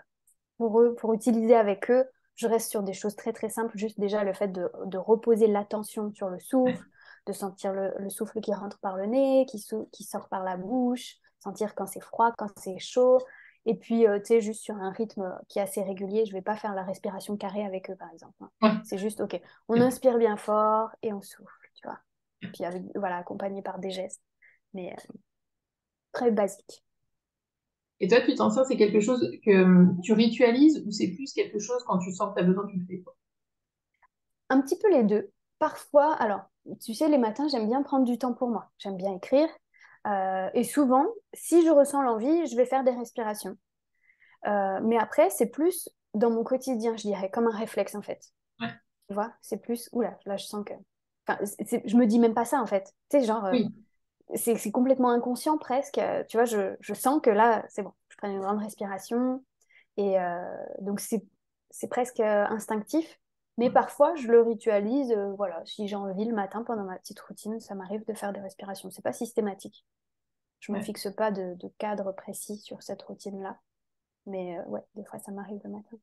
Speaker 2: pour eux, pour utiliser avec eux, je reste sur des choses très très simples, juste déjà le fait de reposer l'attention sur le
Speaker 1: ouais,
Speaker 2: souffle, de sentir le souffle qui rentre par le nez, qui sort par la bouche, sentir quand c'est froid, quand c'est chaud. Et puis, tu sais, juste sur un rythme qui est assez régulier, je vais pas faire la respiration carrée avec eux, par exemple, hein.
Speaker 1: Ouais.
Speaker 2: C'est juste, OK, on inspire bien fort et on souffle, tu vois. Puis, voilà, accompagné par des gestes, mais très basique.
Speaker 1: Et toi, tu t'en sers, c'est quelque chose que tu ritualises ou c'est plus quelque chose quand tu sens que tu as besoin, tu le fais, quoi.
Speaker 2: Un petit peu les deux. Parfois, alors, tu sais, les matins, j'aime bien prendre du temps pour moi. J'aime bien écrire. Et souvent, si je ressens l'envie, je vais faire des respirations. Mais après, c'est plus dans mon quotidien, je dirais, comme un réflexe, en fait.
Speaker 1: Ouais.
Speaker 2: Tu vois, c'est plus, oula, là, je sens que... Enfin, je me dis même pas ça, en fait. Tu sais, genre,
Speaker 1: Oui.
Speaker 2: c'est complètement inconscient presque. Tu vois, je sens que là, c'est bon. Je prends une grande respiration. Et donc, c'est presque instinctif. Mais parfois, je le ritualise. Voilà, si j'ai envie le matin, pendant ma petite routine, ça m'arrive de faire des respirations. C'est pas systématique. Je me
Speaker 1: Ouais.
Speaker 2: fixe pas de cadre précis sur cette routine-là. Mais ouais, des fois, ça m'arrive le matin.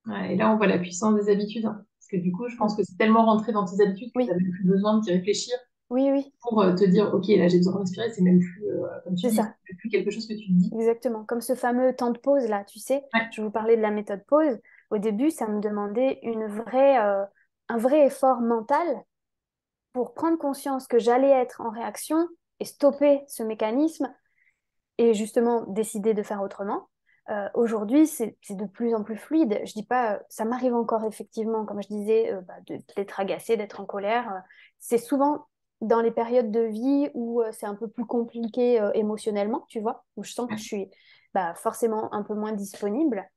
Speaker 1: Ouais, et là, on voit la puissance des habitudes, hein. Parce que du coup, je pense
Speaker 2: Mm.
Speaker 1: que c'est tellement rentré dans tes habitudes que tu
Speaker 2: Oui,
Speaker 1: n'as même plus besoin d'y réfléchir
Speaker 2: oui, oui,
Speaker 1: pour te dire, OK, là, j'ai besoin de respirer. C'est même plus, comme tu
Speaker 2: c'est
Speaker 1: dis,
Speaker 2: ça.
Speaker 1: c'est même plus quelque chose que tu te dis.
Speaker 2: Exactement. Comme ce fameux temps de pause, là, tu sais,
Speaker 1: Ouais.
Speaker 2: je vous parlais de la méthode pause. Au début, ça me demandait un vrai effort mental pour prendre conscience que j'allais être en réaction et stopper ce mécanisme et justement décider de faire autrement. Aujourd'hui, c'est de plus en plus fluide. Je dis pas, ça m'arrive encore effectivement, comme je disais, d'être agacée, d'être en colère. C'est souvent dans les périodes de vie où c'est un peu plus compliqué émotionnellement, tu vois, où je sens que je suis forcément un peu moins disponible.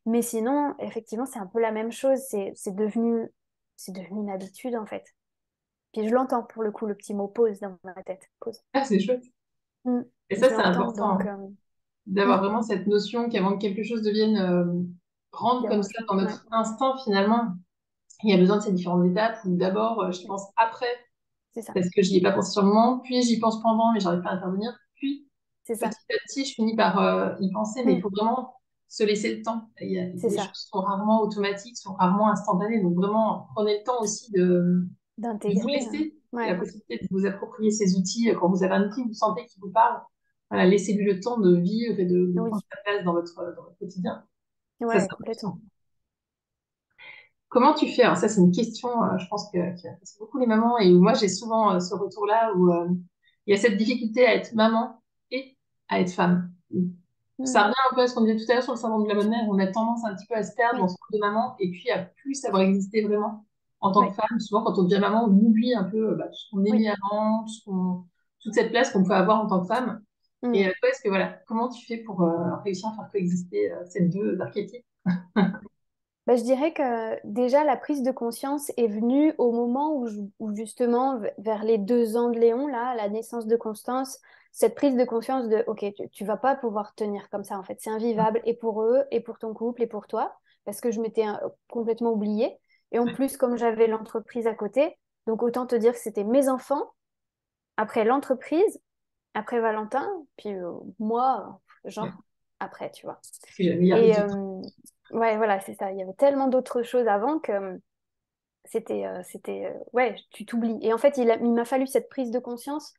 Speaker 2: Mais sinon, effectivement, c'est un peu la même chose. C'est devenu une habitude en fait. Puis je l'entends pour le coup, le petit mot pause dans ma tête. Pause.
Speaker 1: Ah, c'est chouette.
Speaker 2: Mm.
Speaker 1: Et ça,
Speaker 2: Je
Speaker 1: c'est
Speaker 2: l'entends,
Speaker 1: important,
Speaker 2: donc
Speaker 1: hein, d'avoir
Speaker 2: mm.
Speaker 1: vraiment cette notion qu'avant que quelque chose devienne rentre comme ça
Speaker 2: Dérangeant.
Speaker 1: dans
Speaker 2: Ouais,
Speaker 1: notre instinct, finalement, il y a besoin de ces différentes étapes où d'abord, j'y
Speaker 2: ouais.
Speaker 1: pense après
Speaker 2: C'est ça.
Speaker 1: parce que j'y ai pas pensé sur le moment, puis j'y pense pendant, mais j'arrive pas à intervenir, puis
Speaker 2: C'est
Speaker 1: petit
Speaker 2: ça.
Speaker 1: à petit, je finis par y penser, mais il
Speaker 2: Mm.
Speaker 1: faut vraiment se laisser le temps.
Speaker 2: C'est
Speaker 1: Les
Speaker 2: ça.
Speaker 1: choses sont rarement automatiques, sont rarement instantanées, donc vraiment, prenez le temps aussi de vous
Speaker 2: D'intégrer, hein.
Speaker 1: laisser la
Speaker 2: Ouais.
Speaker 1: possibilité de vous approprier ces outils. Quand vous avez un outil, vous sentez qu'il vous parle, voilà, laissez-lui le temps de vivre et de
Speaker 2: Oui.
Speaker 1: prendre sa place dans votre quotidien. Ça, c'est
Speaker 2: Ouais, complètement.
Speaker 1: important. Comment tu fais? Alors ça, c'est une question, je pense qui intéresse beaucoup les mamans et où moi, j'ai souvent ce retour-là où il y a cette difficulté à être maman et à être femme. Ça
Speaker 2: Mm.
Speaker 1: revient un peu à ce qu'on disait tout à l'heure sur le syndrome de la bonne mère. On a tendance un petit peu à se perdre dans
Speaker 2: Oui.
Speaker 1: ce rôle de maman et puis à plus savoir exister vraiment en tant
Speaker 2: Oui.
Speaker 1: que femme. Souvent, quand on devient maman, on oublie un peu tout ce qu'on
Speaker 2: Oui.
Speaker 1: aimait avant, toute cette place qu'on peut avoir en tant que femme. Et
Speaker 2: Mm.
Speaker 1: toi, est-ce que voilà, comment tu fais pour réussir à faire coexister ces deux archétypes?
Speaker 2: Je dirais que déjà la prise de conscience est venue au moment où justement, vers les 2 ans de Léon, là, à la naissance de Constance, cette prise de conscience de, OK, tu vas pas pouvoir tenir comme ça, en fait, c'est invivable, et pour eux, et pour ton couple, et pour toi, parce que je m'étais complètement oubliée. Et en plus, comme j'avais l'entreprise à côté, donc autant te dire que c'était mes enfants, après l'entreprise, après Valentin, puis moi, genre, après, tu vois.
Speaker 1: Si jamais il y a
Speaker 2: Et
Speaker 1: plus de
Speaker 2: ouais, voilà, c'est ça. Il y avait tellement d'autres choses avant que ouais, tu t'oublies. Et en fait, il m'a fallu cette prise de conscience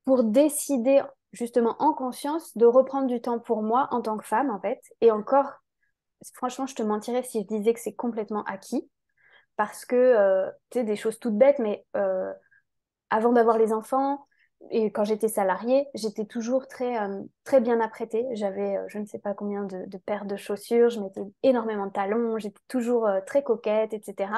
Speaker 2: pour décider, justement, en conscience, de reprendre du temps pour moi en tant que femme, en fait. Et encore, franchement, je te mentirais si je disais que c'est complètement acquis. Parce que, tu sais, des choses toutes bêtes, mais avant d'avoir les enfants et quand j'étais salariée, j'étais toujours très bien apprêtée. J'avais je ne sais pas combien de paires de chaussures, je mettais énormément de talons, j'étais toujours très coquette, etc.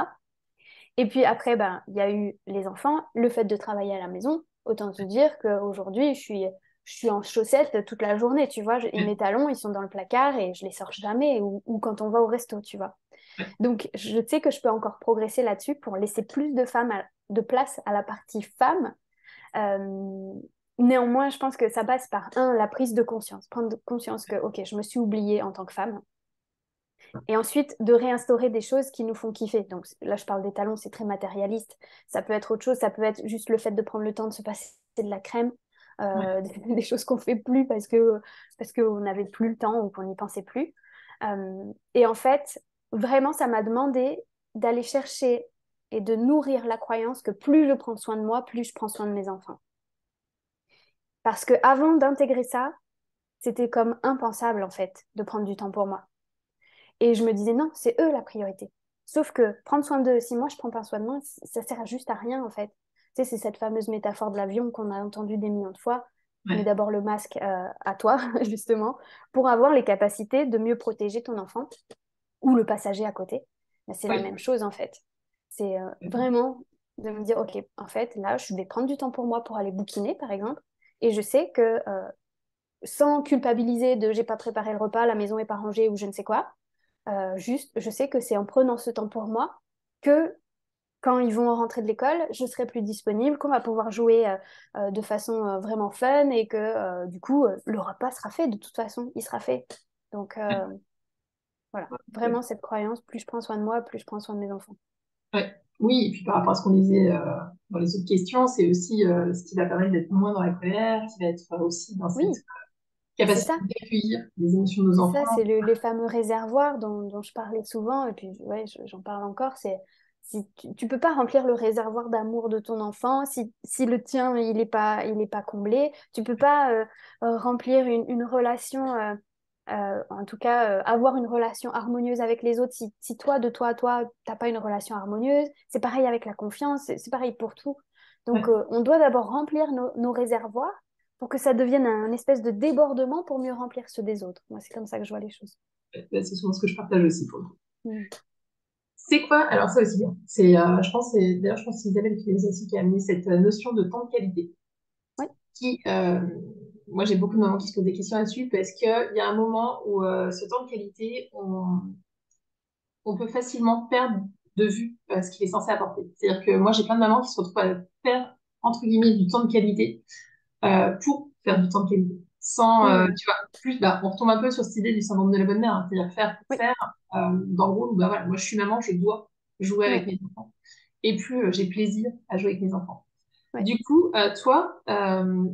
Speaker 2: Et puis après, ben, il y a eu les enfants, le fait de travailler à la maison. Autant te dire qu'aujourd'hui, je suis en chaussettes toute la journée, tu vois. Et mes talons, ils sont dans le placard et je les sors jamais ou quand on va au resto, tu vois. Donc, je sais que je peux encore progresser là-dessus pour laisser plus de place à la partie femme. Euh, Néanmoins, je pense que ça passe par, la prise de conscience. Prendre conscience que, OK, je me suis oubliée en tant que femme. Et ensuite, de réinstaurer des choses qui nous font kiffer. Donc là, je parle des talons, c'est très matérialiste. Ça peut être autre chose. Ça peut être juste le fait de prendre le temps de se passer de la crème.
Speaker 1: Ouais.
Speaker 2: Des choses qu'on fait plus parce qu'on n'avait plus le temps ou qu'on n'y pensait plus. Et en fait, vraiment, ça m'a demandé d'aller chercher et de nourrir la croyance que plus je prends soin de moi, plus je prends soin de mes enfants. Parce que avant d'intégrer ça, C'était comme impensable, en fait, de prendre du temps pour moi. Et je me disais, non, c'est eux la priorité. Sauf que prendre soin d'eux, si moi je prends pas soin de moi, ça sert juste à rien, en fait. Tu sais, c'est cette fameuse métaphore de l'avion qu'on a entendue des millions de fois. Mets
Speaker 1: Ouais,
Speaker 2: d'abord le masque à toi, justement, pour avoir les capacités de mieux protéger ton enfant ou le passager à côté. Ben, c'est la
Speaker 1: ouais,
Speaker 2: même chose, en fait. C'est vraiment de me dire, OK, en fait, là, je vais prendre du temps pour moi pour aller bouquiner, par exemple. Et je sais que sans culpabiliser de j'ai pas préparé le repas, la maison est pas rangée ou je ne sais quoi, juste, je sais que c'est en prenant ce temps pour moi que quand ils vont rentrer de l'école, je serai plus disponible, qu'on va pouvoir jouer de façon vraiment fun et que du coup, le repas sera fait de toute façon, il sera fait. Donc voilà,
Speaker 1: ouais.
Speaker 2: vraiment cette croyance, plus je prends soin de moi, plus je prends soin de mes enfants.
Speaker 1: Ouais. Oui, et puis par rapport à ce qu'on disait dans les autres questions, c'est aussi ce qui va permettre d'être moins dans la colère, qui va être aussi dans
Speaker 2: Oui,
Speaker 1: cette
Speaker 2: c'est
Speaker 1: capacité
Speaker 2: ça.
Speaker 1: d'accueillir les émotions de nos
Speaker 2: C'est
Speaker 1: enfants.
Speaker 2: ça, c'est les fameux réservoirs dont je parlais souvent, et puis ouais, j'en parle encore, c'est si tu peux pas remplir le réservoir d'amour de ton enfant si le tien il est pas comblé, tu peux pas remplir une relation, en tout cas avoir une relation harmonieuse avec les autres si toi, de toi à toi, t'as pas une relation harmonieuse, c'est pareil avec la confiance, c'est pareil pour tout. Donc
Speaker 1: Ouais.
Speaker 2: on doit d'abord remplir nos réservoirs pour que ça devienne un espèce de débordement pour mieux remplir ceux des autres. Moi, c'est comme ça que je vois les choses.
Speaker 1: C'est souvent ce que je partage aussi pour le coup.
Speaker 2: Mm.
Speaker 1: C'est quoi? Alors ça aussi bien. Je pense, d'ailleurs, je pense que c'est Isabelle qui aussi qui a amené cette notion de temps de qualité.
Speaker 2: Oui,
Speaker 1: Qui, moi, j'ai beaucoup de mamans qui se posent des questions là-dessus parce qu'il y a un moment où ce temps de qualité, on peut facilement perdre de vue ce qu'il est censé apporter. C'est-à-dire que moi, j'ai plein de mamans qui se retrouvent à faire, entre guillemets, du temps de qualité pour faire du temps de qualité. Sans,
Speaker 2: mm.
Speaker 1: tu vois, plus, bah, on retombe un peu sur cette idée du syndrome de la bonne mère, hein, c'est-à-dire faire pour
Speaker 2: Oui,
Speaker 1: faire, dans le rôle où, bah voilà, moi je suis maman, je dois jouer avec
Speaker 2: oui,
Speaker 1: mes enfants. Et plus j'ai plaisir à jouer avec mes enfants.
Speaker 2: oui.
Speaker 1: Du coup, toi,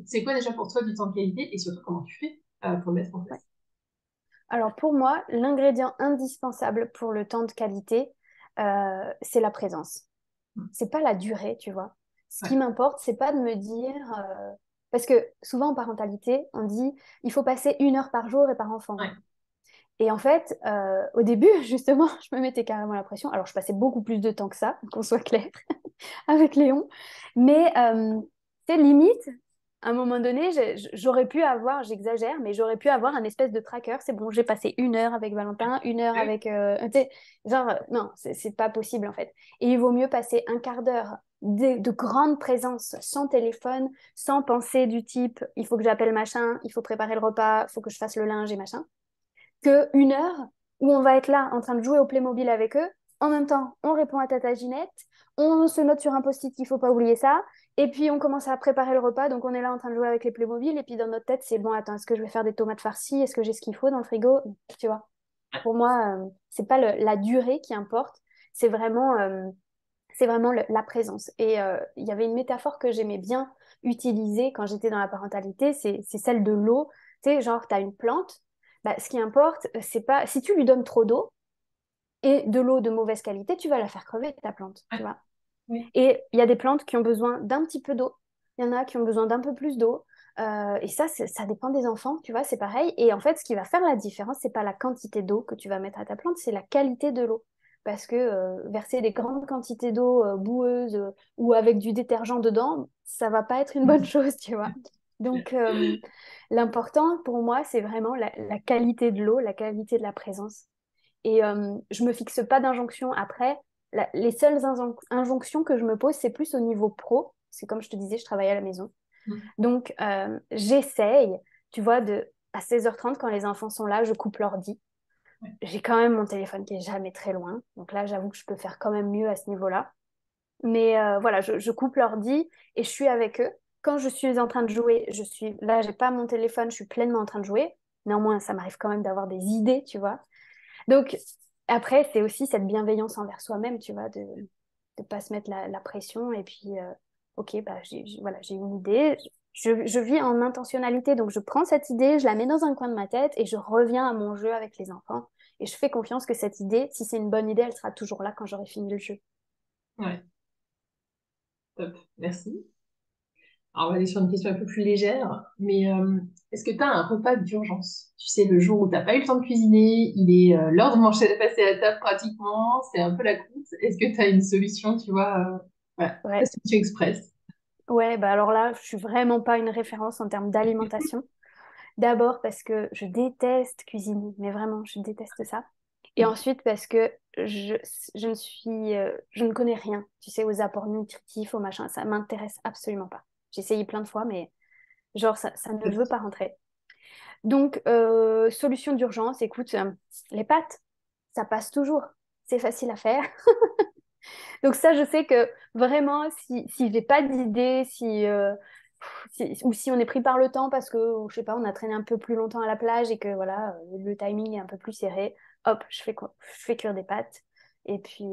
Speaker 1: c'est quoi déjà pour toi du temps de qualité et surtout comment tu fais pour le mettre en
Speaker 2: Oui.
Speaker 1: place?
Speaker 2: Alors pour moi, l'ingrédient indispensable pour le temps de qualité, c'est la présence. C'est pas la durée, tu vois. Ce
Speaker 1: Ouais,
Speaker 2: qui m'importe, c'est pas de me dire, parce que souvent en parentalité, on dit il faut passer 1 heure par jour et par enfant.
Speaker 1: ouais,
Speaker 2: Et en fait, au début, justement, je me mettais carrément la pression. Alors, je passais beaucoup plus de temps que ça, qu'on soit clair, avec Léon. Mais c'est limite, à un moment donné, j'aurais pu avoir, j'exagère, mais j'aurais pu avoir un espèce de tracker. C'est bon, j'ai passé 1 heure avec Valentin, 1 heure
Speaker 1: ouais,
Speaker 2: avec... tu sais, genre, non, c'est pas possible en fait. Et il vaut mieux passer un quart d'heure de grande présence, sans téléphone, sans pensée du type, il faut que j'appelle machin, il faut préparer le repas, il faut que je fasse le linge et machin que 1 heure où on va être là en train de jouer au Playmobil avec eux. En même temps, on répond à Tata Ginette, on se note sur un post-it qu'il faut pas oublier ça, et puis on commence à préparer le repas, donc on est là en train de jouer avec les Playmobil, et puis dans notre tête, c'est bon, attends, est-ce que je vais faire des tomates farcies? Est-ce que j'ai ce qu'il faut dans le frigo? Tu vois, pour moi, c'est pas la durée qui importe, c'est vraiment, la présence. Et il y avait une métaphore que j'aimais bien utiliser quand j'étais dans la parentalité, c'est celle de l'eau. Tu sais, genre, tu as une plante, bah, ce qui importe, c'est pas si tu lui donnes trop d'eau et de l'eau de mauvaise qualité, tu vas la faire crever, ta plante,
Speaker 1: ouais,
Speaker 2: tu vois.
Speaker 1: ouais,
Speaker 2: Et il y a des plantes qui ont besoin d'un petit peu d'eau, il y en a qui ont besoin d'un peu plus d'eau. Et ça, ça dépend des enfants, tu vois, c'est pareil. Et en fait, ce qui va faire la différence, c'est pas la quantité d'eau que tu vas mettre à ta plante, c'est la qualité de l'eau. Parce que verser des grandes quantités d'eau boueuse ou avec du détergent dedans, ça va pas être une bonne chose, tu vois. Donc, l'important pour moi, c'est vraiment la qualité de l'eau, la qualité de la présence. Et je me fixe pas d'injonction après. Les seules injonctions que je me pose, c'est plus au niveau pro. C'est comme je te disais, je travaille à la maison. Donc, j'essaye, tu vois, à 16h30, quand les enfants sont là, je coupe l'ordi. J'ai quand même mon téléphone qui est jamais très loin. Donc là, j'avoue que je peux faire quand même mieux à ce niveau-là. Mais voilà, je coupe l'ordi et je suis avec eux. Quand je suis en train de jouer, je suis là, j'ai pas mon téléphone, je suis pleinement en train de jouer. Néanmoins, ça m'arrive quand même d'avoir des idées, tu vois. Donc, après, c'est aussi cette bienveillance envers soi-même, tu vois, de ne pas se mettre la pression. Et puis, ok, bah, voilà, j'ai une idée. Je vis en intentionnalité, donc je prends cette idée, je la mets dans un coin de ma tête et je reviens à mon jeu avec les enfants. Et je fais confiance que cette idée, si c'est une bonne idée, elle sera toujours là quand j'aurai fini le jeu.
Speaker 1: ouais, top, merci. Alors, on va aller sur une question un peu plus légère, mais est-ce que tu as un repas d'urgence? Tu sais, le jour où t'as pas eu le temps de cuisiner, il est l'heure de manger, passer à table pratiquement, c'est un peu la course. Est-ce que tu as une solution, tu vois, voilà, la
Speaker 2: Ouais,
Speaker 1: solution express?
Speaker 2: ouais, bah alors là, je suis vraiment pas une référence en termes d'alimentation. D'abord parce que je déteste cuisiner, mais vraiment, je déteste ça. Et ensuite parce que je, je ne connais rien, tu sais, aux apports nutritifs, au machin, ça m'intéresse absolument pas. J'ai essayé plein de fois, mais genre, ça ne veut pas rentrer. Donc, solution d'urgence, écoute, les pâtes, ça passe toujours. C'est facile à faire. Donc ça, je sais que vraiment, si j'ai pas d'idée, ou si on est pris par le temps parce que, je sais pas, on a traîné un peu plus longtemps à la plage et que voilà, le timing est un peu plus serré, hop, je fais cuire des pâtes et puis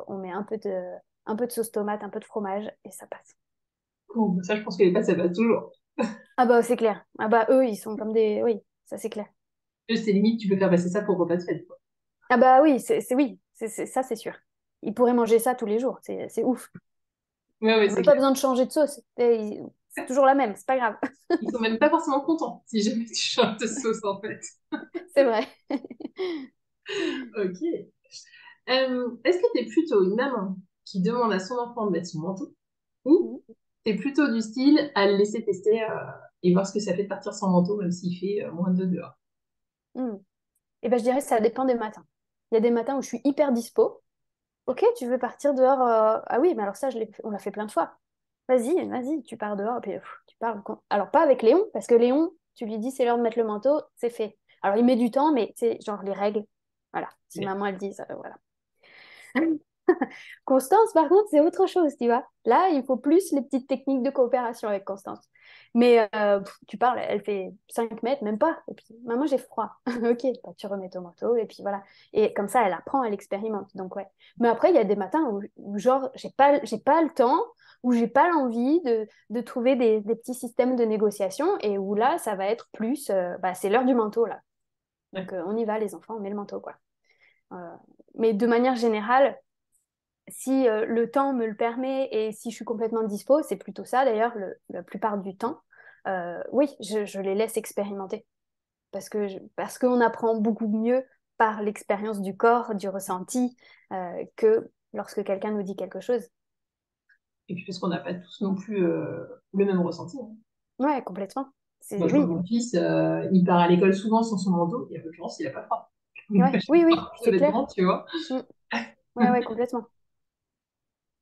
Speaker 2: on met un peu de sauce tomate, un peu de fromage et ça passe.
Speaker 1: Bon, ça, je pense que les pâtes, ça passe toujours.
Speaker 2: Ah bah c'est clair. Ah bah eux, ils sont comme des... Oui, ça c'est clair.
Speaker 1: C'est limite, tu peux faire passer ça pour repas de fête, quoi.
Speaker 2: Ah bah oui, oui, ça c'est sûr. Ils pourraient manger ça tous les jours, c'est ouf.
Speaker 1: Ouais, ouais,
Speaker 2: Même
Speaker 1: c'est
Speaker 2: pas
Speaker 1: clair.
Speaker 2: besoin de changer de sauce. C'est toujours la même, c'est pas grave.
Speaker 1: Ils sont même pas forcément contents si jamais tu changes de sauce, en fait.
Speaker 2: C'est vrai.
Speaker 1: Ok. Est-ce que tu es plutôt une maman qui demande à son enfant de mettre son manteau ou tu es plutôt du style à le laisser tester et voir ce que ça fait de partir sans manteau même s'il fait moins de dehors?
Speaker 2: Mm. Et ben, je dirais que ça dépend des matins. Il y a des matins où je suis hyper dispo. Ok, tu veux partir dehors Ah oui, mais alors ça, on l'a fait plein de fois. Vas-y, vas-y, tu pars dehors. Et puis, tu parles. Alors, pas avec Léon, parce que Léon, tu lui dis c'est l'heure de mettre le manteau, c'est fait. Alors, il met du temps, mais c'est genre les règles. Voilà. Si
Speaker 1: Mais,
Speaker 2: maman, elle dit ça, voilà. Constance, par contre, c'est autre chose, tu vois. Là, il faut plus les petites techniques de coopération avec Constance. Mais tu parles, elle fait 5 mètres, même pas. Et puis, maman, j'ai froid. Ok, bah, tu remets ton manteau, et puis voilà. Et comme ça, elle apprend, elle expérimente. Donc, ouais. Mais après, il y a des matins où genre, j'ai pas le temps, où j'ai pas l'envie de trouver des petits systèmes de négociation, et où là, ça va être plus, bah, c'est l'heure du manteau, là.
Speaker 1: ouais.
Speaker 2: Donc, on y va, les enfants, on met le manteau, quoi. Euh, mais de manière générale, si le temps me le permet et si je suis complètement dispo, c'est plutôt ça d'ailleurs, la plupart du temps, oui, je les laisse expérimenter parce qu'on apprend beaucoup mieux par l'expérience du corps, du ressenti, que lorsque quelqu'un nous dit quelque chose.
Speaker 1: Et puis parce qu'on n'a pas tous non plus le même ressenti, hein.
Speaker 2: Ouais, complètement.
Speaker 1: Moi,
Speaker 2: C'est,
Speaker 1: je vois
Speaker 2: oui,
Speaker 1: mon fils, il part à l'école souvent sans son manteau, il y a peu de chance, il a pas froid. Donc,
Speaker 2: ouais,
Speaker 1: je
Speaker 2: oui, oui,
Speaker 1: porte le
Speaker 2: c'est clair.
Speaker 1: vêtement, tu vois.
Speaker 2: Mm. Ouais, ouais, complètement.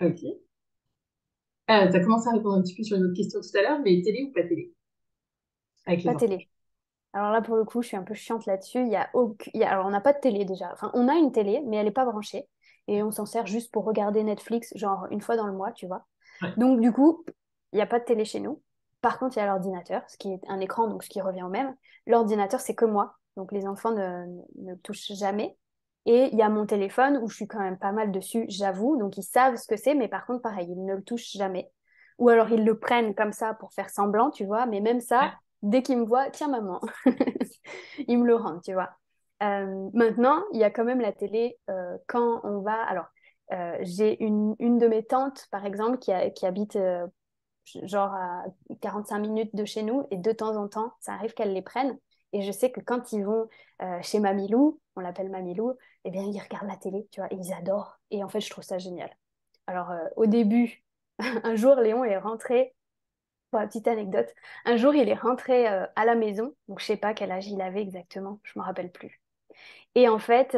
Speaker 1: Ok. Tu as commencé à répondre un petit peu sur une autre question tout à l'heure, mais télé ou pas télé avec les
Speaker 2: Pas
Speaker 1: enfants?
Speaker 2: télé. Alors là, pour le coup, je suis un peu chiante là-dessus. Alors, on n'a pas de télé déjà. Enfin, on a une télé, mais elle n'est pas branchée. Et on s'en sert juste pour regarder Netflix, genre une fois dans le mois, tu vois.
Speaker 1: Ouais.
Speaker 2: Donc, du coup, il n'y a pas de télé chez nous. Par contre, il y a l'ordinateur, ce qui est un écran, donc ce qui revient au même. L'ordinateur, c'est que moi. Donc, les enfants ne touchent jamais. Et il y a mon téléphone où je suis quand même pas mal dessus, j'avoue. Donc, ils savent ce que c'est, mais par contre, pareil, ils ne le touchent jamais. Ou alors, ils le prennent comme ça pour faire semblant, tu vois. Mais même ça, dès qu'ils me voient, tiens, maman, ils me le rendent, tu vois. Maintenant, il y a quand même la télé quand on va. Alors, j'ai une de mes tantes, par exemple, qui habite genre à 45 minutes de chez nous, et de temps en temps, ça arrive qu'elle les prenne. Et je sais que quand ils vont chez Mamilou, on l'appelle Mamilou, eh bien, ils regardent la télé, tu vois, et ils adorent. Et en fait, je trouve ça génial. Alors, au début, un jour, Léon est rentré. Pour la petite anecdote, un jour, il est rentré à la maison, donc je sais pas quel âge il avait exactement, je me rappelle plus. Et en fait,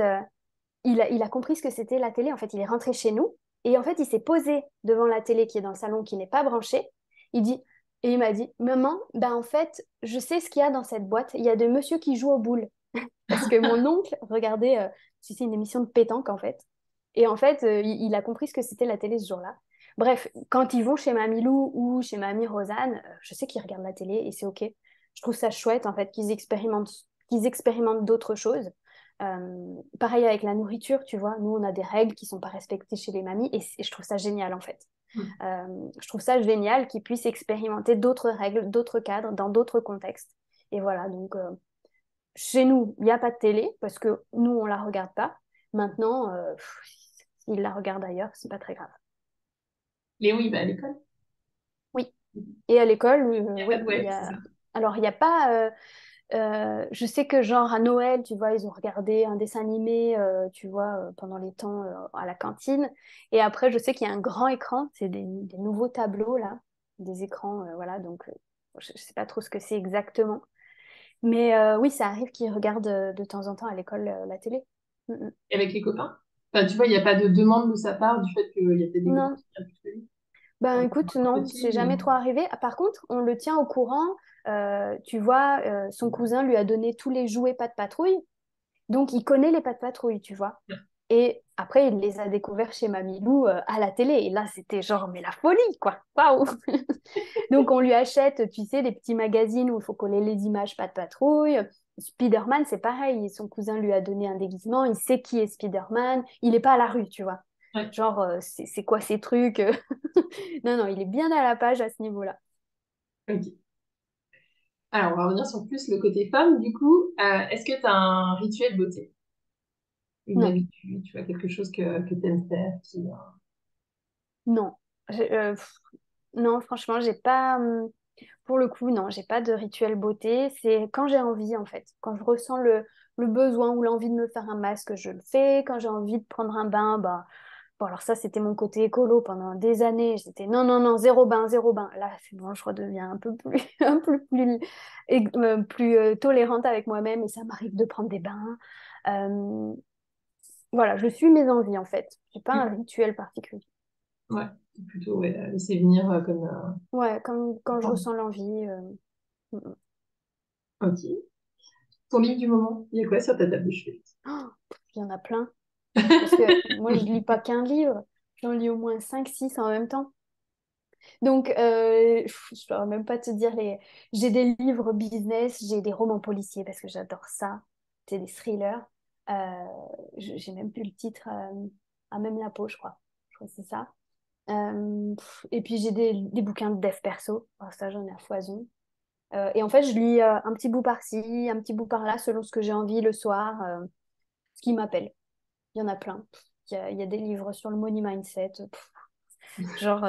Speaker 2: il a compris ce que c'était la télé. En fait, il est rentré chez nous et en fait, il s'est posé devant la télé qui est dans le salon, qui n'est pas branchée. Il dit, et il m'a dit, maman, ben en fait, je sais ce qu'il y a dans cette boîte. Il y a des monsieur qui jouent aux boules. Parce que mon oncle regardait, tu sais, une émission de pétanque en fait. Et en fait, il a compris ce que c'était la télé ce jour-là. Bref, quand ils vont chez Mamie Lou ou chez Mamie Rosanne, je sais qu'ils regardent la télé et c'est OK. Je trouve ça chouette en fait qu'ils expérimentent d'autres choses. Pareil avec la nourriture, tu vois, nous on a des règles qui sont pas respectées chez les mamies et je trouve ça génial en fait.
Speaker 1: Mm.
Speaker 2: Je trouve ça génial qu'ils puissent expérimenter d'autres règles, d'autres cadres, dans d'autres contextes. Et voilà, donc chez nous, il n'y a pas de télé parce que nous, on la regarde pas. Maintenant, s'ils la regardent ailleurs, c'est pas très grave.
Speaker 1: Léo, il va à l'école?
Speaker 2: Oui, Et à l'école,
Speaker 1: Il n'y a pas
Speaker 2: oui,
Speaker 1: de
Speaker 2: il
Speaker 1: web,
Speaker 2: y
Speaker 1: c'est ça.
Speaker 2: a... Alors, il n'y a pas... je sais que genre à Noël, tu vois, ils ont regardé un dessin animé, tu vois, pendant les temps à la cantine. Et après, je sais qu'il y a un grand écran, c'est des nouveaux tableaux là, des écrans, voilà. Donc, je ne sais pas trop ce que c'est exactement. Mais oui, ça arrive qu'ils regardent de temps en temps à l'école la télé. Mm, mm.
Speaker 1: Et avec les copains? Enfin, tu vois, il n'y a pas de demande de sa part du fait qu'il y a peut-être des copains
Speaker 2: Non,
Speaker 1: qui viennent plus que lui.
Speaker 2: ben
Speaker 1: Enfin,
Speaker 2: écoute,
Speaker 1: c'est
Speaker 2: non,
Speaker 1: petit,
Speaker 2: c'est
Speaker 1: mais...
Speaker 2: jamais trop arrivé. Ah, par contre, on le tient au courant. Tu vois, son cousin lui a donné tous les jouets pas de patrouille. Donc, il connaît les pattes patrouilles, tu vois. Et après, il les a découverts chez Mamilou à la télé. Et là, c'était genre, mais la folie, quoi. Waouh! Donc, on lui achète, tu sais, les petits magazines où il faut coller les images pattes patrouille. Spider-Man, c'est pareil. Son cousin lui a donné un déguisement. Il sait qui est Spider-Man. Il n'est pas à la rue, tu vois.
Speaker 1: Ouais,
Speaker 2: Genre, c'est quoi ces trucs? Non, non, il est bien à la page à ce niveau-là.
Speaker 1: ok. Alors, on va revenir sur plus le côté femme, du coup. Est-ce que tu as un rituel beauté? Une
Speaker 2: Non,
Speaker 1: habitude, tu vois, quelque chose que tu aimes faire
Speaker 2: non. Non, franchement, j'ai pas. Pour le coup, non, j'ai pas de rituel beauté. C'est quand j'ai envie, en fait. Quand je ressens le besoin ou l'envie de me faire un masque, je le fais. Quand j'ai envie de prendre un bain, bah. Bon, alors ça, c'était mon côté écolo pendant des années. J'étais non, non, non, zéro bain, zéro bain. Là, c'est bon, je redeviens un peu plus, un peu plus, plus tolérante avec moi-même et ça m'arrive de prendre des bains. Euh, voilà, je suis mes envies, en fait. J'ai pas un rituel particulier.
Speaker 1: Ouais, plutôt ouais, laisser venir comme...
Speaker 2: Ouais, comme quand je ressens l'envie. Mm, mm.
Speaker 1: Ok. Ton livre du moment, il y a quoi sur ta table de chevet?
Speaker 2: Oh, il y en a plein. Parce que moi, je lis pas qu'un livre. J'en lis au moins 5 6 en même temps. Donc, je ne saurais même pas te dire les... J'ai des livres business, j'ai des romans policiers parce que j'adore ça. C'est des thrillers. Euh, j'ai même plus le titre à même la peau, je crois. Je crois que c'est ça. Et puis, j'ai des bouquins de dev perso. Alors ça, j'en ai à foison. Et en fait, je lis un petit bout par-ci, un petit bout par-là, selon ce que j'ai envie le soir, ce qui m'appelle. Il y en a plein. Il y a des livres sur le money mindset. Genre,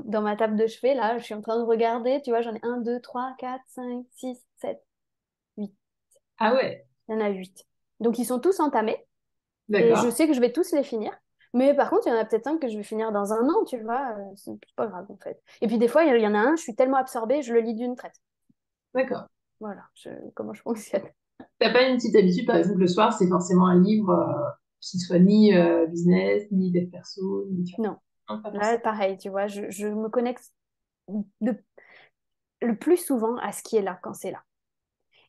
Speaker 2: dans ma table de chevet, là, je suis en train de regarder, tu vois, j'en ai un 2 3 4 5 6 7 8.
Speaker 1: Ah ouais,
Speaker 2: Il y en a 8. Donc, ils sont tous entamés et je
Speaker 1: d'accord,
Speaker 2: sais que je vais tous les finir. Mais par contre, il y en a peut-être un que je vais finir dans un an, tu vois. C'est pas grave, en fait. Et puis, des fois, il y en a un, je suis tellement absorbée, je le lis d'une traite.
Speaker 1: d'accord.
Speaker 2: Voilà, comment je fonctionne.
Speaker 1: T'as pas une petite habitude, par exemple, le soir, c'est forcément un livre qui soit ni business, ni dev perso, ni... tu
Speaker 2: Non.
Speaker 1: vois, non, pas
Speaker 2: Là,
Speaker 1: forcément.
Speaker 2: pareil, tu vois, je me connecte de- le plus souvent à ce qui est là quand c'est là.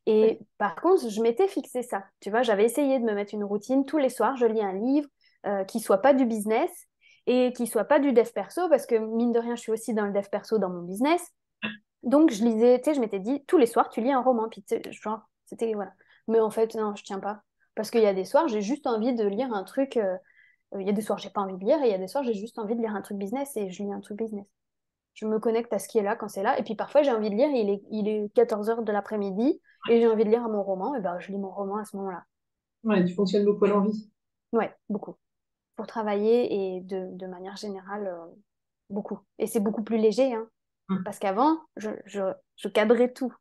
Speaker 2: Et par contre, je m'étais fixé ça. Tu vois, j'avais essayé de me mettre une routine. Tous les soirs, je lis un livre qui soit pas du business et qui soit pas du dev perso, parce que mine de rien, je suis aussi dans le dev perso dans mon business. Donc, je lisais, tu sais, je m'étais dit, tous les soirs, tu lis un roman. Puis, tu sais, genre, c'était, voilà. Mais en fait, non, je tiens pas. Parce qu'il y a des soirs, j'ai juste envie de lire un truc. Il y a des soirs, j'ai pas envie de lire, et il y a des soirs, j'ai juste envie de lire un truc business et je lis un truc business. Je me connecte à ce qui est là quand c'est là. Et puis parfois, j'ai envie de lire, il est 14 heures de l'après-midi, et j'ai envie de lire mon roman, et ben je lis mon roman à ce moment-là.
Speaker 1: Ouais, tu fonctionnes beaucoup à l'envie.
Speaker 2: Ouais, beaucoup. Pour travailler et de manière générale, beaucoup. Et c'est beaucoup plus léger, hein,
Speaker 1: Hum.
Speaker 2: parce qu'avant, je cadrais tout.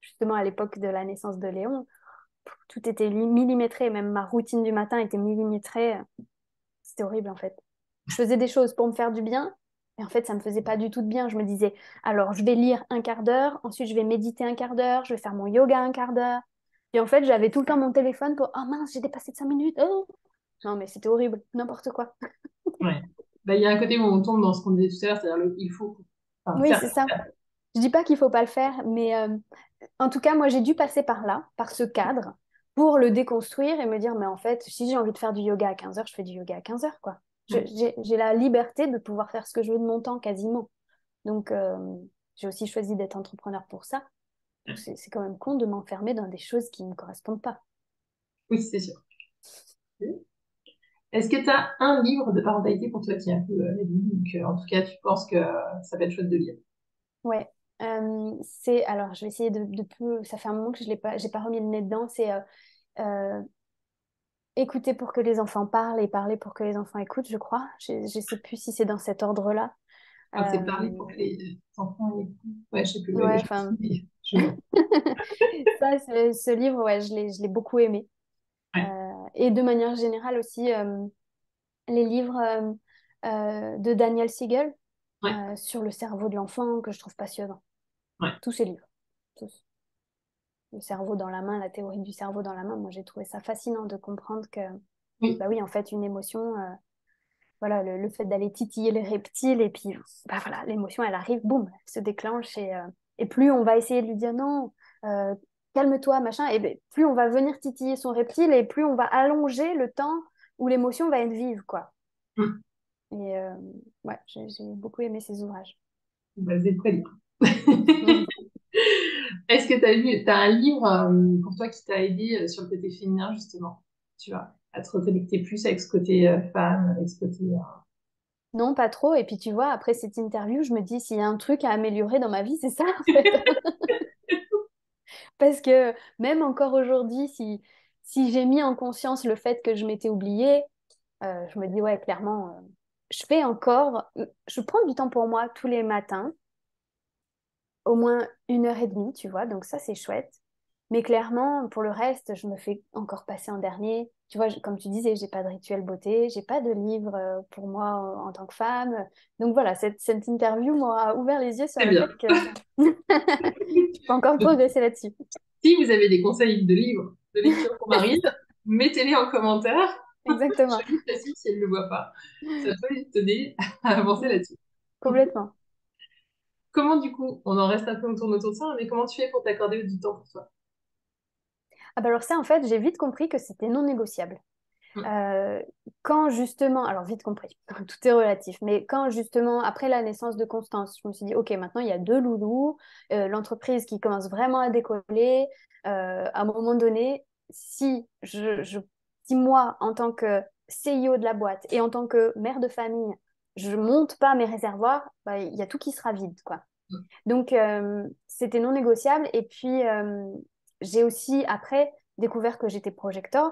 Speaker 2: Justement, à l'époque de la naissance de Léon, tout était millimétré, même ma routine du matin était millimétrée. C'était horrible en fait. Je faisais des choses pour me faire du bien, et en fait, ça me faisait pas du tout de bien. Je me disais, alors je vais lire un quart d'heure, ensuite je vais méditer un quart d'heure, je vais faire mon yoga un quart d'heure. Et en fait, j'avais tout le temps mon téléphone pour, oh mince, j'ai dépassé de 5 minutes. Oh. Non, mais c'était horrible, n'importe quoi.
Speaker 1: Ouais. Bah, il y a un côté où on tombe dans ce qu'on disait tout à l'heure, c'est-à-dire il faut enfin,
Speaker 2: Oui,
Speaker 1: faire.
Speaker 2: c'est ça. Je dis pas qu'il faut pas le faire, mais en tout cas, moi, j'ai dû passer par là, par ce cadre, pour le déconstruire et me dire, mais en fait, si j'ai envie de faire du yoga à 15 heures, je fais du yoga à 15 heures, quoi.
Speaker 1: Ouais.
Speaker 2: J'ai la liberté de pouvoir faire ce que je veux de mon temps, quasiment. Donc, j'ai aussi choisi d'être entrepreneur pour ça. Donc, c'est quand même con de m'enfermer dans des choses qui ne me correspondent pas.
Speaker 1: Oui, c'est sûr. Est-ce que tu as un livre de parentalité pour toi qui est un peu la Bible, donc en tout cas, tu penses que ça va être chouette de lire?
Speaker 2: Ouais. Alors, je vais essayer de peu. Ça fait un moment que je l'ai pas, j'ai pas remis le nez dedans. C'est euh, écouter pour que les enfants parlent et parler pour que les enfants écoutent, je crois. Je sais plus si c'est dans cet ordre-là.
Speaker 1: Enfin, c'est parler pour que les enfants aient... Ouais, je sais plus, ouais,
Speaker 2: Ouais,
Speaker 1: je sais,
Speaker 2: enfin,
Speaker 1: mais je vois.
Speaker 2: ça, ce livre, ouais, je l'ai beaucoup aimé.
Speaker 1: Ouais,
Speaker 2: Et de manière générale aussi, les livres de Daniel Siegel
Speaker 1: ouais,
Speaker 2: sur le cerveau de l'enfant que je trouve passionnant.
Speaker 1: ouais.
Speaker 2: Tous ces livres, tous. Le cerveau dans la main, la théorie du cerveau dans la main, moi j'ai trouvé ça fascinant de comprendre que,
Speaker 1: Oui,
Speaker 2: bah oui, en fait, une émotion, voilà, le fait d'aller titiller les reptiles, et puis, bah voilà, l'émotion, elle arrive, boum, elle se déclenche, et plus on va essayer de lui dire non, euh, calme-toi, machin, et ben, plus on va venir titiller son reptile, et plus on va allonger le temps où l'émotion va être vive, quoi.
Speaker 1: mm.
Speaker 2: Et ouais, j'ai beaucoup aimé ces ouvrages.
Speaker 1: Bah, c'est très bien. Est-ce que tu as un livre pour toi qui t'a aidé sur le côté féminin, justement, tu vois, à te reconnecter plus avec ce côté femme, avec ce côté...
Speaker 2: Non, pas trop. Et puis tu vois, après cette interview, je me dis s'il y a un truc à améliorer dans ma vie, c'est ça en fait. Parce que même encore aujourd'hui, si j'ai mis en conscience le fait que je m'étais oubliée, je me dis ouais, clairement, je fais encore, je prends du temps pour moi tous les matins, au moins 1 heure et demie, tu vois, donc ça c'est chouette. Mais clairement, pour le reste, je me fais encore passer en dernier. Tu vois, comme tu disais, j'ai pas de rituel beauté, j'ai pas de livre pour moi en tant que femme. Donc voilà, cette interview m'aura ouvert les yeux sur
Speaker 1: Très
Speaker 2: le
Speaker 1: bien.
Speaker 2: fait que je peux encore
Speaker 1: Donc,
Speaker 2: progresser là-dessus.
Speaker 1: si vous avez des conseils de livres, de lecture pour Marie, mettez-les en commentaire.
Speaker 2: Exactement,
Speaker 1: Je lui précise si elle ne le voit pas. Ça peut t'aider à avancer là-dessus.
Speaker 2: complètement.
Speaker 1: Comment, du coup, on en reste un peu autour de ça, mais comment tu fais pour t'accorder du temps pour toi?
Speaker 2: Ah bah alors ça, en fait, j'ai vite compris que c'était non négociable.
Speaker 1: Mm.
Speaker 2: Euh, Quand justement, alors vite compris, tout est relatif, mais quand justement, après la naissance de Constance, je me suis dit, OK, maintenant il y a 2 loulous, l'entreprise qui commence vraiment à décoller, à un moment donné, si moi, en tant que CEO de la boîte et en tant que mère de famille, je monte pas mes réservoirs, bah, il y a tout qui sera vide, quoi. Donc, c'était non négociable. Et puis, j'ai aussi, après, découvert que j'étais projecteur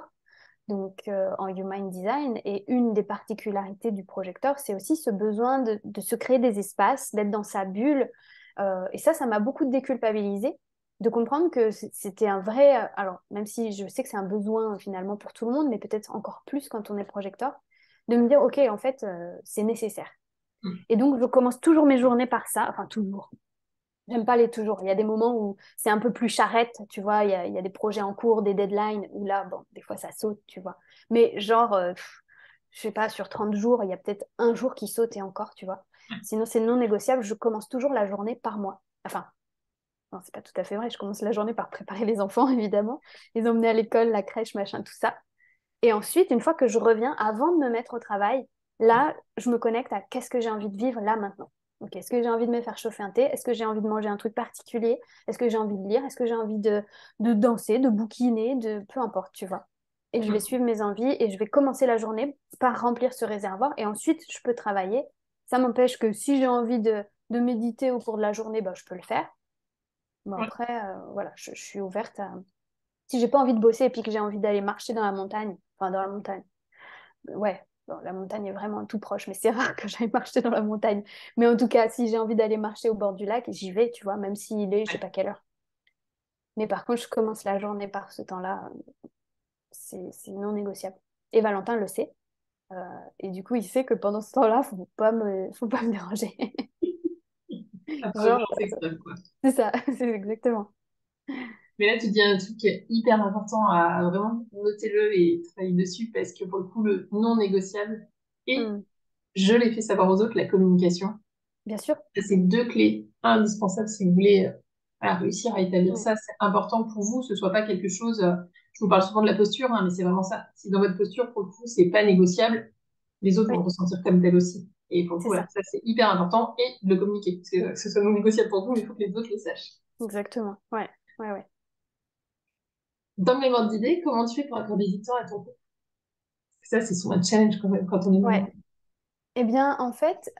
Speaker 2: donc en Human Design. Et une des particularités du projecteur, c'est aussi ce besoin de se créer des espaces, d'être dans sa bulle. Et ça m'a beaucoup déculpabilisé, de comprendre que c'était un vrai... alors, même si je sais que c'est un besoin finalement pour tout le monde, mais peut-être encore plus quand on est projecteur, de me dire, OK, en fait, c'est nécessaire.
Speaker 1: Mm.
Speaker 2: Et donc, je commence toujours mes journées par ça, enfin toujours. J'aime pas les toujours. Il y a des moments où c'est un peu plus charrette, tu vois. Il y a des projets en cours, des deadlines, où là, bon, des fois ça saute, tu vois. Mais genre, je sais pas, sur 30 jours, il y a peut-être un jour qui saute et encore, tu vois. Sinon, c'est non négociable. Je commence toujours la journée par moi. Enfin, non, c'est pas tout à fait vrai. Je commence la journée par préparer les enfants, évidemment, les emmener à l'école, la crèche, machin, tout ça. Et ensuite, une fois que je reviens, avant de me mettre au travail, là, je me connecte à qu'est-ce que j'ai envie de vivre là maintenant. Ok, est-ce que j'ai envie de me faire chauffer un thé? Est-ce que j'ai envie de manger un truc particulier? Est-ce que j'ai envie de lire? Est-ce que j'ai envie de danser, de bouquiner, de peu importe, tu vois. Et je vais
Speaker 1: Mm.
Speaker 2: suivre mes envies et je vais commencer la journée par remplir ce réservoir et ensuite je peux travailler. Ça m'empêche que si j'ai envie de méditer au cours de la journée, bah, je peux le faire. Bon,
Speaker 1: Ouais.
Speaker 2: après, voilà, je suis ouverte à... Si j'ai pas envie de bosser et puis que j'ai envie d'aller marcher dans la montagne, enfin dans la montagne, ouais, bon, la montagne est vraiment tout proche, mais c'est rare que j'aille marcher dans la montagne. Mais en tout cas, si j'ai envie d'aller marcher au bord du lac, j'y vais, tu vois, même s'il est, je sais pas quelle heure. Mais par contre, je commence la journée par ce temps-là, c'est non négociable. Et Valentin le sait. Et du coup, il sait que pendant ce temps-là, faut pas me déranger.
Speaker 1: À pas
Speaker 2: Genre,
Speaker 1: urgence extrême, quoi.
Speaker 2: c'est ça, c'est exactement.
Speaker 1: Mais là, tu dis un truc qui est hyper important à vraiment noter-le et travailler dessus parce que pour le coup, le non négociable et
Speaker 2: Hmm,
Speaker 1: je l'ai fait savoir aux autres, la communication.
Speaker 2: bien sûr.
Speaker 1: C'est 2 clés indispensables si vous voulez réussir à établir
Speaker 2: Oui,
Speaker 1: ça. C'est important pour vous, ce soit pas quelque chose. Je vous parle souvent de la posture, hein, mais c'est vraiment ça. Si dans votre posture, pour le coup, c'est pas négociable, les autres vont
Speaker 2: oui,
Speaker 1: le ressentir comme tel aussi. Et pour le coup,
Speaker 2: c'est
Speaker 1: voilà,
Speaker 2: ça.
Speaker 1: ça c'est hyper important et de le communiquer. Parce que ce soit non négociable pour vous, mais il faut que les autres le sachent.
Speaker 2: Exactement. Ouais, ouais, ouais.
Speaker 1: Dans le même ordre d'idée, comment tu fais pour accorder du temps à ton couple? Ça, c'est souvent un challenge quand même quand on est
Speaker 2: Ouais.
Speaker 1: maman.
Speaker 2: Eh bien, en fait,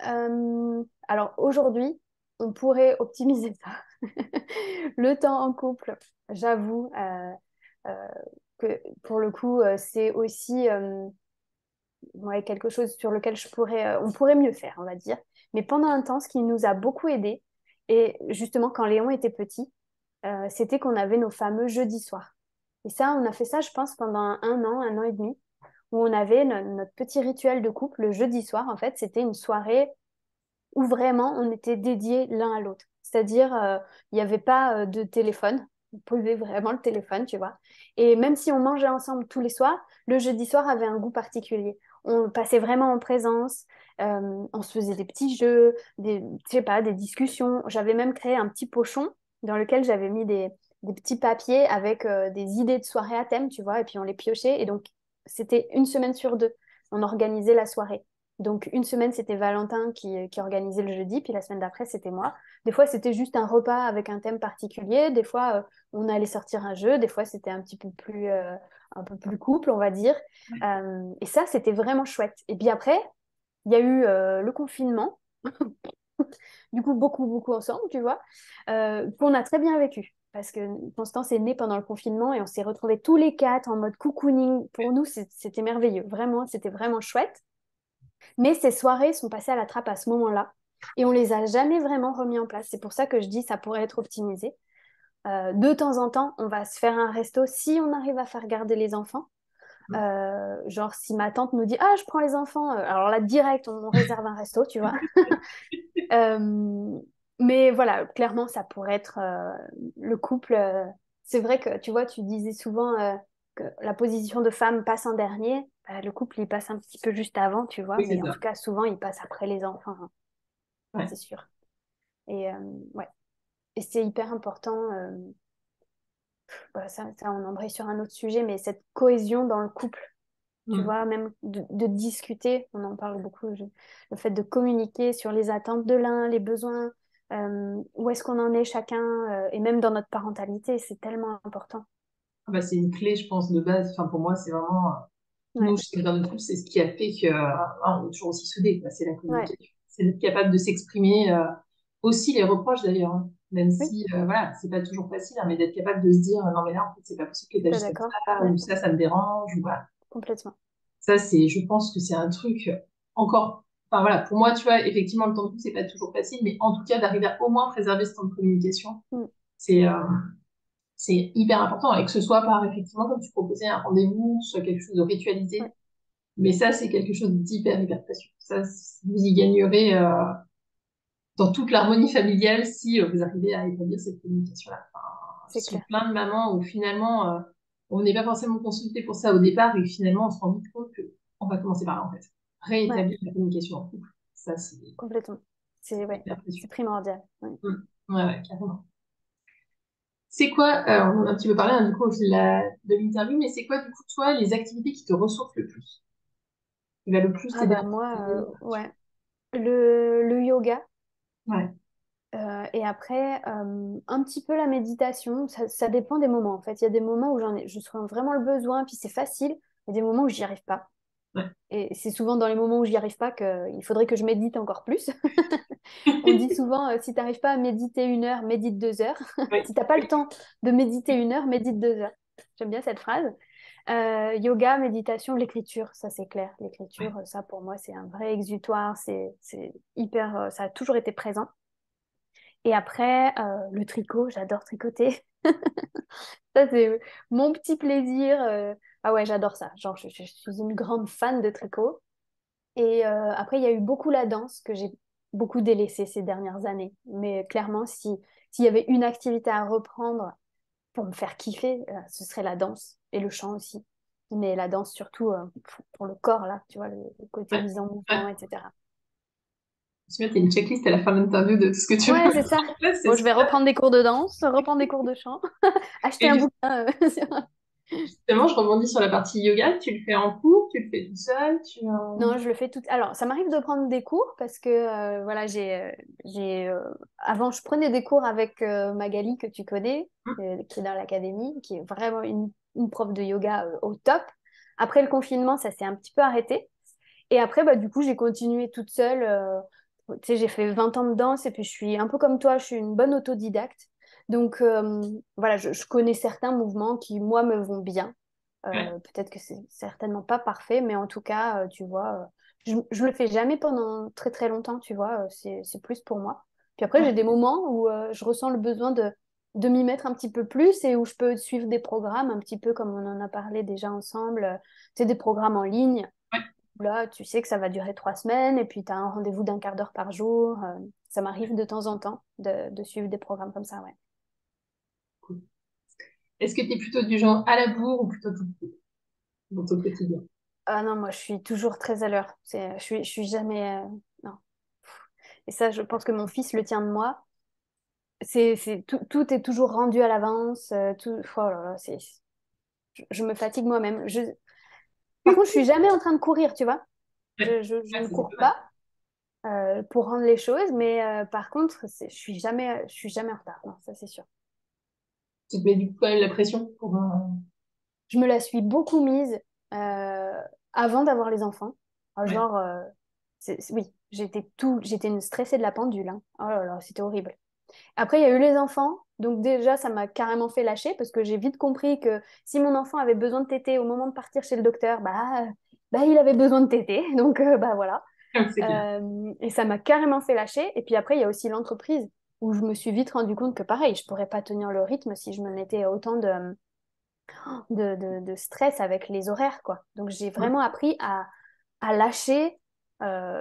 Speaker 2: alors aujourd'hui, on pourrait optimiser ça. Le temps en couple, j'avoue que pour le coup, c'est aussi ouais, quelque chose sur lequel on pourrait mieux faire, on va dire. Mais pendant un temps, ce qui nous a beaucoup aidé, et justement quand Léon était petit, c'était qu'on avait nos fameux jeudis soirs. Et ça, on a fait ça, je pense, pendant un an et demi, où on avait notre petit rituel de couple le jeudi soir. En fait, c'était une soirée où vraiment on était dédiés l'un à l'autre. C'est-à-dire, il n'y avait pas de téléphone. On posait vraiment le téléphone, tu vois. Et même si on mangeait ensemble tous les soirs, le jeudi soir avait un goût particulier. On passait vraiment en présence, on se faisait des petits jeux, je sais pas, des discussions. J'avais même créé un petit pochon dans lequel j'avais mis des petits papiers avec des idées de soirée à thème, tu vois, et puis on les piochait. Et donc, c'était une semaine sur deux. On organisait la soirée. Donc, une semaine, c'était Valentin qui organisait le jeudi, puis la semaine d'après, c'était moi. Des fois, c'était juste un repas avec un thème particulier. Des fois, on allait sortir un jeu. Des fois, c'était un peu plus couple, on va dire. Et ça, c'était vraiment chouette. Et puis après, il y a eu le confinement. Du coup, beaucoup, beaucoup ensemble, tu vois, qu'on a très bien vécu. Parce que Constance est née pendant le confinement et on s'est retrouvés tous les quatre en mode cocooning. Pour nous, c'était merveilleux. Vraiment, c'était vraiment chouette. Mais ces soirées sont passées à la trappe à ce moment-là et on les a jamais vraiment remis en place. C'est pour ça que je dis ça pourrait être optimisé. De temps en temps, on va se faire un resto si on arrive à faire garder les enfants. Genre si ma tante nous dit ah je prends les enfants, alors là direct on réserve un resto, tu vois. Euh, mais voilà, clairement ça pourrait être le couple. C'est vrai que tu vois, tu disais souvent que la position de femme passe en dernier. Bah, le couple il passe un petit peu juste avant, tu vois,
Speaker 1: Oui, c'est
Speaker 2: mais en
Speaker 1: ça.
Speaker 2: tout cas souvent il passe après les enfants, hein,
Speaker 1: Ouais.
Speaker 2: c'est sûr. Et ouais, et c'est hyper important. Ça on embraye sur un autre sujet, mais cette cohésion dans le couple. Tu
Speaker 1: Mm.
Speaker 2: vois, même de discuter, on en parle beaucoup, le fait de communiquer sur les attentes de l'un, les besoins, où est-ce qu'on en est chacun, et même dans notre parentalité, c'est tellement important.
Speaker 1: Ah bah, c'est une clé, je pense, de base. Enfin, pour moi, c'est vraiment.
Speaker 2: Ouais,
Speaker 1: Nous, chez dans notre couple, c'est ce qui a fait que, on est toujours aussi soudés, quoi. C'est la
Speaker 2: ouais,
Speaker 1: communication. C'est d'être capable de s'exprimer, aussi les reproches d'ailleurs, hein. Même
Speaker 2: oui,
Speaker 1: si, voilà, c'est pas toujours facile, hein, mais d'être capable de se dire, non, mais là, en fait, c'est pas possible que tu
Speaker 2: pas
Speaker 1: agisses comme
Speaker 2: d'accord,
Speaker 1: ça,
Speaker 2: ouais,
Speaker 1: ou ça me dérange, ou voilà.
Speaker 2: complètement.
Speaker 1: Ça, c'est, je pense que c'est un truc encore. Enfin, voilà, pour moi, tu vois, effectivement, le temps de couple, c'est pas toujours facile, mais en tout cas, d'arriver à au moins préserver ce temps de communication,
Speaker 2: Mm,
Speaker 1: c'est, c'est hyper important. Et que ce soit par, effectivement, comme tu proposais, un rendez-vous, soit quelque chose de
Speaker 2: ouais,
Speaker 1: ritualisé. Mais ça, c'est quelque chose d'hyper, hyper précieux. Ça, vous y gagnerez dans toute l'harmonie familiale si vous arrivez à établir cette communication-là. Enfin, je
Speaker 2: c'est
Speaker 1: suis
Speaker 2: clair.
Speaker 1: plein de mamans où finalement, on n'est pas forcément consulté pour ça au départ et finalement, on se rend vite compte que on va commencer par là, en fait.
Speaker 2: Ouais,
Speaker 1: Réétablir la communication en couple. Ça, c'est
Speaker 2: complètement. C'est ouais,
Speaker 1: hyper précieux.
Speaker 2: c'est primordial. Ouais.
Speaker 1: Mm. Ouais, ouais, carrément. C'est quoi, on en a un petit peu parlé hein, du coup au fil de l'interview, mais c'est quoi du coup toi les activités qui te ressourcent le plus? Qui va le plus
Speaker 2: Ah
Speaker 1: t'aider
Speaker 2: bah
Speaker 1: à
Speaker 2: moi,
Speaker 1: travailler?
Speaker 2: ouais, le yoga.
Speaker 1: Ouais.
Speaker 2: Et après, un petit peu la méditation, ça dépend des moments en fait. Il y a des moments où je sens vraiment le besoin, puis c'est facile. Il y a des moments où j'y arrive pas.
Speaker 1: Ouais.
Speaker 2: Et c'est souvent dans les moments où j'y arrive pas qu'il faudrait que je médite encore plus. On dit souvent, si tu n'arrives pas à méditer 1 heure, médite 2 heures.
Speaker 1: Ouais.
Speaker 2: Si t'as pas le temps de méditer 1 heure, médite 2 heures. J'aime bien cette phrase. Yoga, méditation, l'écriture, ça c'est clair. L'écriture, ça pour moi, c'est un vrai exutoire. C'est hyper, ça a toujours été présent. Et après, le tricot, j'adore tricoter. Ça, c'est mon petit plaisir. Ah ouais, j'adore ça. Genre, je suis une grande fan de tricot. Et après, il y a eu beaucoup la danse que j'ai beaucoup délaissée ces dernières années. Mais clairement, s'il y avait une activité à reprendre pour me faire kiffer, ce serait la danse et le chant aussi. Mais la danse surtout pour le corps, là, tu vois, le côté
Speaker 1: Ouais.
Speaker 2: mise en
Speaker 1: Ouais.
Speaker 2: mouvement, etc.
Speaker 1: Tu mets une checklist à la fin de l'interview de tout ce que tu veux
Speaker 2: Ouais, c'est ça.
Speaker 1: mettre en place, c'est
Speaker 2: Bon, je vais
Speaker 1: super.
Speaker 2: reprendre des cours de danse, reprendre des cours de chant, acheter
Speaker 1: Et
Speaker 2: un bouquin.
Speaker 1: justement, je rebondis sur la partie yoga. Tu le fais en cours, tu le fais tout seul,
Speaker 2: Non, je le fais tout. Alors, ça m'arrive de prendre des cours parce que voilà, avant, je prenais des cours avec Magali que tu connais, qui est dans l'académie, qui est vraiment une prof de yoga au top. Après le confinement, ça s'est un petit peu arrêté. Et après, bah, du coup, j'ai continué toute seule. Tu sais, j'ai fait 20 ans de danse et puis je suis un peu comme toi, je suis une bonne autodidacte. Donc voilà, je connais certains mouvements qui, moi, me vont bien.
Speaker 1: Ouais.
Speaker 2: Peut-être que c'est certainement pas parfait, mais en tout cas, tu vois, je le fais jamais pendant très très longtemps, tu vois, c'est plus pour moi. Puis après, j'ai
Speaker 1: Ouais.
Speaker 2: des moments où je ressens le besoin de m'y mettre un petit peu plus et où je peux suivre des programmes, un petit peu comme on en a parlé déjà ensemble, tu sais, des programmes en ligne.
Speaker 1: Ouais.
Speaker 2: Là, tu sais que ça va durer 3 semaines et puis tu as un rendez-vous d'un quart d'heure par jour. Ça m'arrive de temps en temps de suivre des programmes comme ça, ouais.
Speaker 1: Cool. Est-ce que tu es plutôt du genre à la bourre ou plutôt tout cool dans ton quotidien?
Speaker 2: Ah non, moi, je suis toujours très à l'heure. Je suis jamais... non. Et ça, je pense que mon fils le tient de moi. Tout est toujours rendu à l'avance. Oh là là, je me fatigue moi-même. Par contre, je suis jamais en train de courir, tu vois.
Speaker 1: Ouais.
Speaker 2: Je
Speaker 1: Ouais,
Speaker 2: ne
Speaker 1: ça, c'est
Speaker 2: cours
Speaker 1: pas mal.
Speaker 2: pas pour rendre les choses, mais par contre, je suis jamais en retard. Non, ça, c'est sûr.
Speaker 1: Tu te mets du coup quand même la pression pour
Speaker 2: Je me la suis beaucoup mise euh, avant d'avoir les enfants.
Speaker 1: Ouais.
Speaker 2: Genre, oui, j'étais une stressée de la pendule, hein. Oh là là, c'était horrible. Après, il y a eu les enfants. Donc déjà, ça m'a carrément fait lâcher parce que j'ai vite compris que si mon enfant avait besoin de tétée au moment de partir chez le docteur, bah il avait besoin de tétée. Donc, bah voilà.
Speaker 1: C'est clair.
Speaker 2: Et ça m'a carrément fait lâcher. Et puis après, il y a aussi l'entreprise où je me suis vite rendu compte que pareil, je pourrais pas tenir le rythme si je me mettais autant de stress avec les horaires, quoi. Donc j'ai
Speaker 1: Ouais.
Speaker 2: vraiment appris à lâcher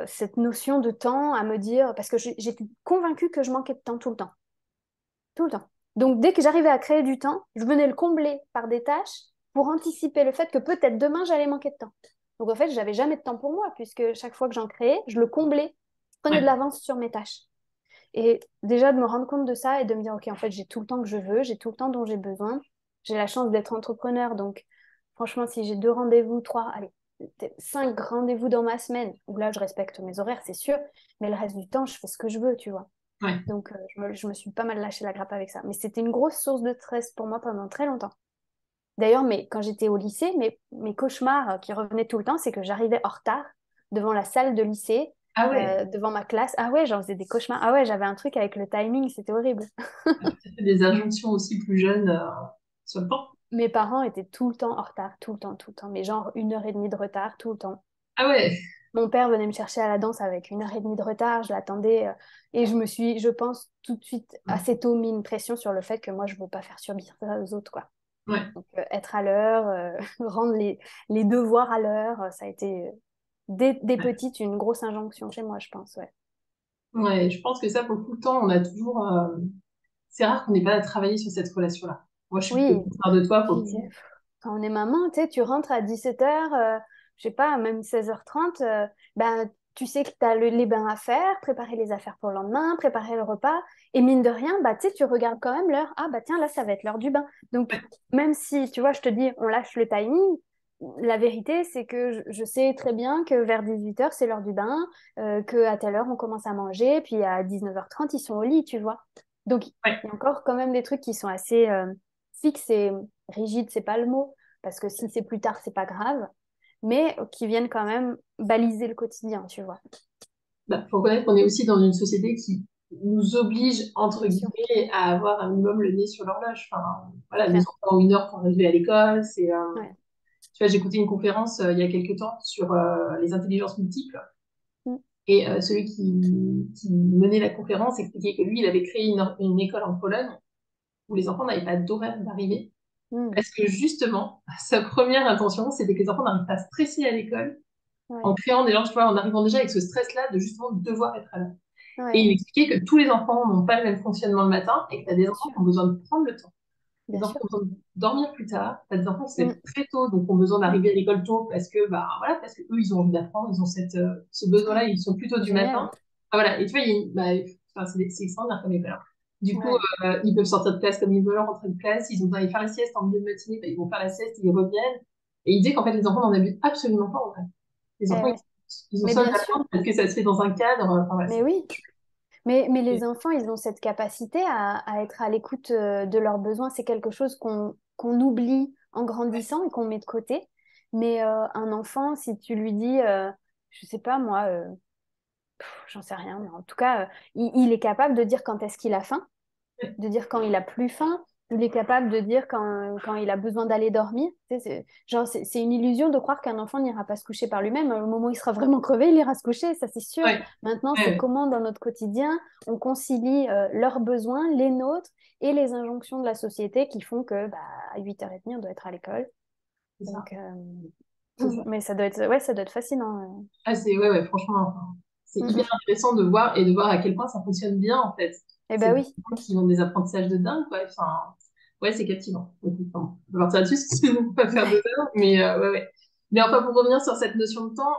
Speaker 2: cette notion de temps, à me dire, parce que j'étais convaincue que je manquais de temps tout le temps. Tout le temps. Donc, dès que j'arrivais à créer du temps, je venais le combler par des tâches pour anticiper le fait que peut-être demain, j'allais manquer de temps. Donc, en fait, j'avais jamais de temps pour moi, puisque chaque fois que j'en créais, je le comblais, je prenais de
Speaker 1: Ouais.
Speaker 2: l'avance sur mes tâches. Et déjà, de me rendre compte de ça et de me dire, OK, en fait, j'ai tout le temps que je veux, j'ai tout le temps dont j'ai besoin. J'ai la chance d'être entrepreneur. Donc, franchement, si j'ai 2 rendez-vous, trois, allez, 5 rendez-vous dans ma semaine, où là, je respecte mes horaires, c'est sûr, mais le reste du temps, je fais ce que je veux, tu vois.
Speaker 1: Ouais.
Speaker 2: Donc, je me suis pas mal lâché la grappe avec ça. Mais c'était une grosse source de stress pour moi pendant très longtemps. D'ailleurs, quand j'étais au lycée, mes cauchemars qui revenaient tout le temps, c'est que j'arrivais en retard devant la salle de lycée,
Speaker 1: Ah ouais.
Speaker 2: devant ma classe. Ah ouais, j'en faisais des cauchemars. Ah ouais, j'avais un truc avec le timing, c'était horrible.
Speaker 1: Tu as fait des injonctions aussi plus jeunes sur le temps.
Speaker 2: Mes parents étaient tout le temps en retard, tout le temps, tout le temps. Mais genre 1 heure et demie de retard, tout le temps.
Speaker 1: Ah ouais.
Speaker 2: Mon père venait me chercher à la danse avec 1 heure et demie de retard, je l'attendais. Et je pense, tout de suite, assez tôt mis une pression sur le fait que moi, je ne veux pas faire subir ça aux autres, quoi.
Speaker 1: Ouais.
Speaker 2: Donc, être à l'heure, rendre les devoirs à l'heure, ça a été, dès petite, une grosse injonction chez moi, je pense, ouais.
Speaker 1: Ouais. Je pense que ça, pour tout le temps, on a toujours. C'est rare qu'on n'ait pas à travailler sur cette relation-là. Moi, je suis plutôt
Speaker 2: Oui,
Speaker 1: contraire de toi pour le
Speaker 2: puis
Speaker 1: coup.
Speaker 2: quand on est maman, tu sais, tu rentres à 17h, je sais pas, même 16h30, ben, tu sais que tu as les bains à faire, préparer les affaires pour le lendemain, préparer le repas, et mine de rien, bah, tu sais, tu regardes quand même l'heure. Ah, bah tiens, là, ça va être l'heure du bain. Donc,
Speaker 1: Ouais.
Speaker 2: même si, tu vois, je te dis, on lâche le timing, la vérité, c'est que je sais très bien que vers 18h, c'est l'heure du bain, qu'à telle heure, on commence à manger, puis à 19h30, ils sont au lit, tu vois. Donc, il
Speaker 1: Ouais.
Speaker 2: y a encore quand même des trucs qui sont assez fixes et rigides, c'est pas le mot, parce que si c'est plus tard, c'est pas grave, mais qui viennent quand même baliser le quotidien, tu vois.
Speaker 1: Bah, faut reconnaître qu'on est aussi dans une société qui nous oblige, entre
Speaker 2: Bien sûr,
Speaker 1: guillemets, à avoir un minimum le nez sur l'horloge. Enfin,
Speaker 2: c'est
Speaker 1: voilà, les
Speaker 2: clair.
Speaker 1: enfants ont 1 heure pour arriver à l'école.
Speaker 2: Ouais.
Speaker 1: Tu vois, j'ai écouté une conférence il y a quelques temps sur les intelligences multiples.
Speaker 2: Mm,
Speaker 1: Et celui qui menait la conférence expliquait que lui, il avait créé une école en Pologne où les enfants n'avaient pas d'horaire d'arrivée.
Speaker 2: mm,
Speaker 1: Parce que justement, sa première intention, c'était que les enfants n'arrivent pas stresser à l'école
Speaker 2: ouais,
Speaker 1: en créant des gens, tu vois, en arrivant déjà avec ce stress-là de justement devoir être à l'heure. Et il
Speaker 2: ouais,
Speaker 1: expliquait que tous les enfants n'ont pas le même fonctionnement le matin et que tu as des
Speaker 2: bien
Speaker 1: enfants
Speaker 2: sûr,
Speaker 1: qui ont besoin de prendre le temps. Des
Speaker 2: bien
Speaker 1: enfants
Speaker 2: sûr.
Speaker 1: qui ont besoin de dormir plus tard, tu as des enfants qui se
Speaker 2: Mm,
Speaker 1: lèvent très tôt, donc ont besoin
Speaker 2: mm.
Speaker 1: d'arriver à l'école tôt parce que, bah, voilà, parce que eux, ils ont envie d'apprendre, ils ont ce besoin-là, ils sont plutôt
Speaker 2: C'est
Speaker 1: du matin.
Speaker 2: génial.
Speaker 1: Ah, voilà, et tu vois, bah, enfin, c'est extraordinaire comme école, hein. Du coup,
Speaker 2: Ouais,
Speaker 1: ils peuvent sortir de classe comme ils veulent, rentrer de classe, ils ont besoin d'aller faire la sieste en milieu de matinée, bah, ils vont faire la sieste, ils reviennent. Et il disait qu'en fait, les enfants n'en abusent absolument pas, en vrai. Les
Speaker 2: eh
Speaker 1: enfants,
Speaker 2: ouais.
Speaker 1: ils ont
Speaker 2: Mais
Speaker 1: soif
Speaker 2: bien sûr,
Speaker 1: d'apprendre parce que ça se fait dans un cadre. Enfin, voilà,
Speaker 2: mais oui. Mais
Speaker 1: c'est-
Speaker 2: les enfants, ils ont cette capacité à être à l'écoute de leurs besoins. C'est quelque chose qu'on oublie en grandissant et qu'on met de côté. Mais un enfant, si tu lui dis, je sais pas moi, j'en sais rien, mais en tout cas, il est capable de dire quand est-ce qu'il a faim, de dire quand il a plus faim, Il est capable de dire quand il a besoin d'aller dormir. Tu sais, genre, c'est une illusion de croire qu'un enfant n'ira pas se coucher par lui-même. Au moment où il sera vraiment crevé, il ira se coucher, ça c'est sûr.
Speaker 1: Ouais,
Speaker 2: Maintenant,
Speaker 1: ouais,
Speaker 2: c'est
Speaker 1: ouais,
Speaker 2: comment dans notre quotidien on concilie leurs besoins, les nôtres et les injonctions de la société qui font que bah, à 8h30, on doit être à l'école.
Speaker 1: c'est ça.
Speaker 2: Donc,
Speaker 1: C'est ça.
Speaker 2: mais ça doit être fascinant.
Speaker 1: Ah, ouais, ouais, franchement, enfin, c'est
Speaker 2: Mm,
Speaker 1: hyper
Speaker 2: mm.
Speaker 1: intéressant de voir et de voir à quel point ça fonctionne bien, en fait.
Speaker 2: Eh
Speaker 1: C'est
Speaker 2: ben
Speaker 1: des
Speaker 2: oui.
Speaker 1: gens qui ont des apprentissages de dingue, quoi. Enfin, ouais, c'est captivant. Donc, enfin, on va partir là-dessus, sinon on va pas faire 2 heures, mais ouais, ouais. Mais enfin, pour revenir sur cette notion de temps,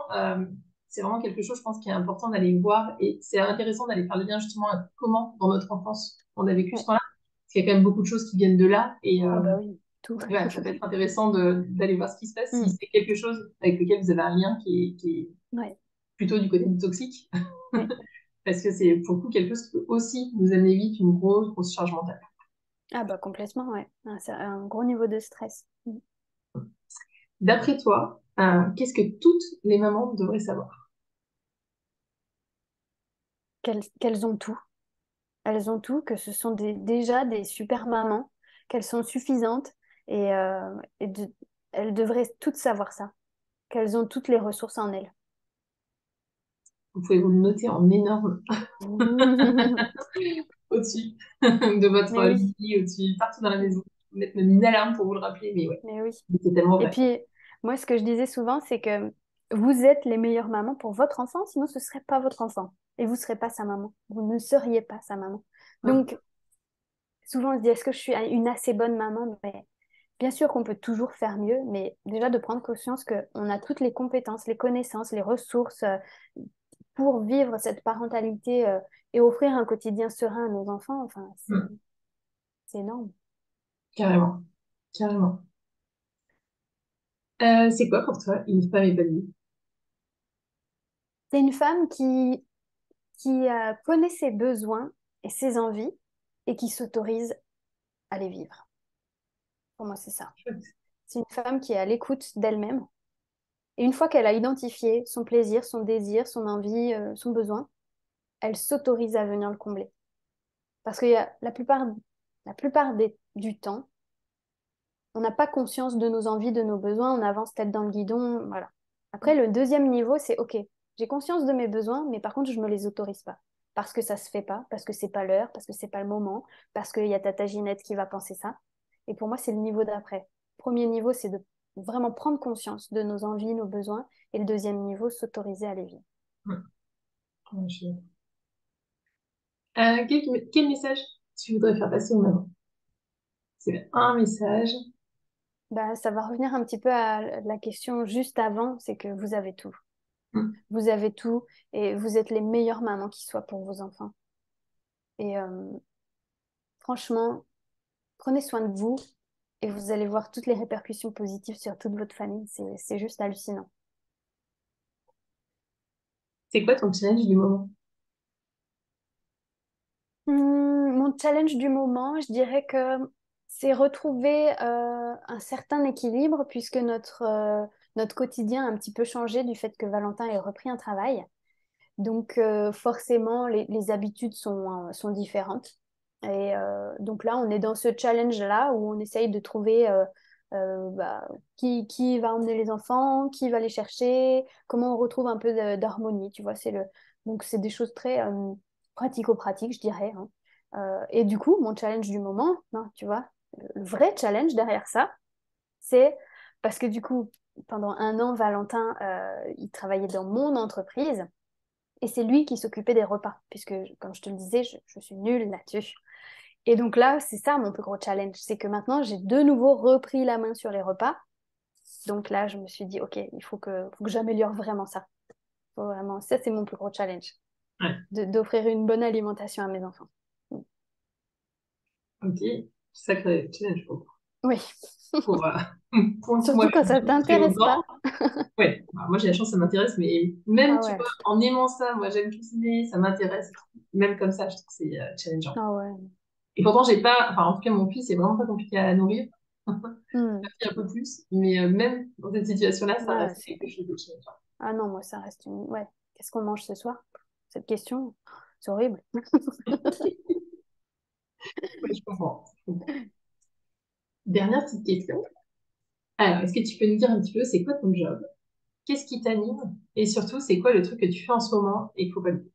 Speaker 1: c'est vraiment quelque chose, je pense, qui est important d'aller voir et c'est intéressant d'aller faire le lien justement à comment, dans notre enfance, on a vécu ce
Speaker 2: Ouais.
Speaker 1: temps-là. Parce qu'il y a quand même beaucoup de choses qui viennent de là et
Speaker 2: Ah bah oui, tout.
Speaker 1: ouais, ça peut être intéressant d'aller voir ce qui se passe si
Speaker 2: Mm.
Speaker 1: c'est quelque chose avec lequel vous avez un lien qui est
Speaker 2: Ouais.
Speaker 1: plutôt du côté du toxique,
Speaker 2: Ouais.
Speaker 1: parce que c'est pour le coup quelque chose qui peut aussi nous amener vite une grosse, grosse charge mentale.
Speaker 2: Ah bah complètement, ouais. C'est un gros niveau de stress. Mm.
Speaker 1: D'après toi, qu'est-ce que toutes les mamans devraient savoir?
Speaker 2: Qu'elles ont tout. Elles ont tout, que ce sont déjà des super mamans, qu'elles sont suffisantes et elles devraient toutes savoir ça, qu'elles ont toutes les ressources en elles.
Speaker 1: Vous pouvez vous le noter en énorme au-dessus de votre
Speaker 2: Mais oui,
Speaker 1: lit, au-dessus, partout dans la maison. Mettre même une alarme pour vous le rappeler, mais ouais,
Speaker 2: mais oui.
Speaker 1: c'est tellement
Speaker 2: Et
Speaker 1: vrai.
Speaker 2: puis, moi, ce que je disais souvent, c'est que vous êtes les meilleures mamans pour votre enfant, sinon ce ne serait pas votre enfant. Et vous ne serez pas sa maman. Vous ne seriez pas sa maman.
Speaker 1: Mm,
Speaker 2: Donc, souvent, on se dit, est-ce que je suis une assez bonne maman? Mais bien sûr qu'on peut toujours faire mieux, mais déjà de prendre conscience qu'on a toutes les compétences, les connaissances, les ressources pour vivre cette parentalité et offrir un quotidien serein à nos enfants. Enfin,
Speaker 1: mm,
Speaker 2: c'est énorme.
Speaker 1: carrément, carrément. C'est quoi pour toi une femme épanouie?
Speaker 2: C'est une femme qui connaît ses besoins et ses envies et qui s'autorise à les vivre. Pour moi, c'est ça. C'est une femme qui est à l'écoute d'elle-même. Et une fois qu'elle a identifié son plaisir, son désir, son envie, son besoin, elle s'autorise à venir le combler. Parce que du temps, on n'a pas conscience de nos envies, de nos besoins, on avance tête dans le guidon, voilà. Après, le deuxième niveau, c'est OK, j'ai conscience de mes besoins, mais par contre, je ne me les autorise pas. Parce que ça ne se fait pas, parce que c'est pas l'heure, parce que c'est pas le moment, parce qu'il y a Tata Ginette qui va penser ça. Et pour moi, c'est le niveau d'après. Premier niveau, c'est de vraiment prendre conscience de nos envies, nos besoins. Et le deuxième niveau, s'autoriser à les vivre.
Speaker 1: Mm. Ouais, quel message tu voudrais faire passer aux mamans? C'est un message.
Speaker 2: Bah, ça va revenir un petit peu à la question juste avant, c'est que vous avez tout.
Speaker 1: Mm.
Speaker 2: Vous avez tout et vous êtes les meilleures mamans qui soient pour vos enfants. Et franchement, prenez soin de vous et vous allez voir toutes les répercussions positives sur toute votre famille. C'est juste hallucinant.
Speaker 1: C'est quoi ton challenge du moment?
Speaker 2: Mon challenge du moment, je dirais que c'est retrouver un certain équilibre puisque notre quotidien a un petit peu changé du fait que Valentin ait repris un travail. Donc forcément, les habitudes sont différentes. Et donc là, on est dans ce challenge-là où on essaye de trouver bah, qui va emmener les enfants, qui va les chercher, comment on retrouve un peu d'harmonie, tu vois. Donc c'est des choses très pratico-pratiques, je dirais, hein. Et du coup, mon challenge du moment, non, tu vois, le vrai challenge derrière ça, c'est parce que du coup, pendant un an, Valentin, il travaillait dans mon entreprise. Et c'est lui qui s'occupait des repas, puisque, comme je te le disais, je suis nulle là-dessus. Et donc là, c'est ça mon plus gros challenge, c'est que maintenant, j'ai de nouveau repris la main sur les repas. Donc là, je me suis dit, OK, il faut que j'améliore vraiment ça. Faut vraiment, ça, c'est mon plus gros challenge,
Speaker 1: Ouais,
Speaker 2: d'offrir une bonne alimentation à mes enfants.
Speaker 1: ok. Sacré challenge
Speaker 2: Oui,
Speaker 1: pour, pour le coup, moi,
Speaker 2: surtout quand ça
Speaker 1: je suis
Speaker 2: t'intéresse pas.
Speaker 1: autant. Ouais, bah, moi j'ai la chance, ça m'intéresse, mais même,
Speaker 2: Ah
Speaker 1: tu
Speaker 2: ouais,
Speaker 1: vois, en aimant ça, moi j'aime cuisiner, ça m'intéresse. Même comme ça, je trouve que c'est challengeant.
Speaker 2: ah ouais.
Speaker 1: Et pourtant, j'ai pas, enfin, en tout cas, mon fils, c'est vraiment pas compliqué à nourrir.
Speaker 2: Hmm.
Speaker 1: Ma fille un peu plus, mais même dans cette situation-là, ça
Speaker 2: Ah,
Speaker 1: reste quelque chose de challengeant.
Speaker 2: ah non, moi, ça reste une... Ouais, qu'est-ce qu'on mange ce soir? Cette question, c'est horrible.
Speaker 1: Ouais, je comprends. Je comprends. Dernière petite question. Alors, est-ce que tu peux nous dire un petit peu, c'est quoi ton job? Qu'est-ce qui t'anime? Et surtout, c'est quoi le truc que tu fais en ce moment et qu'il faut pas le dire?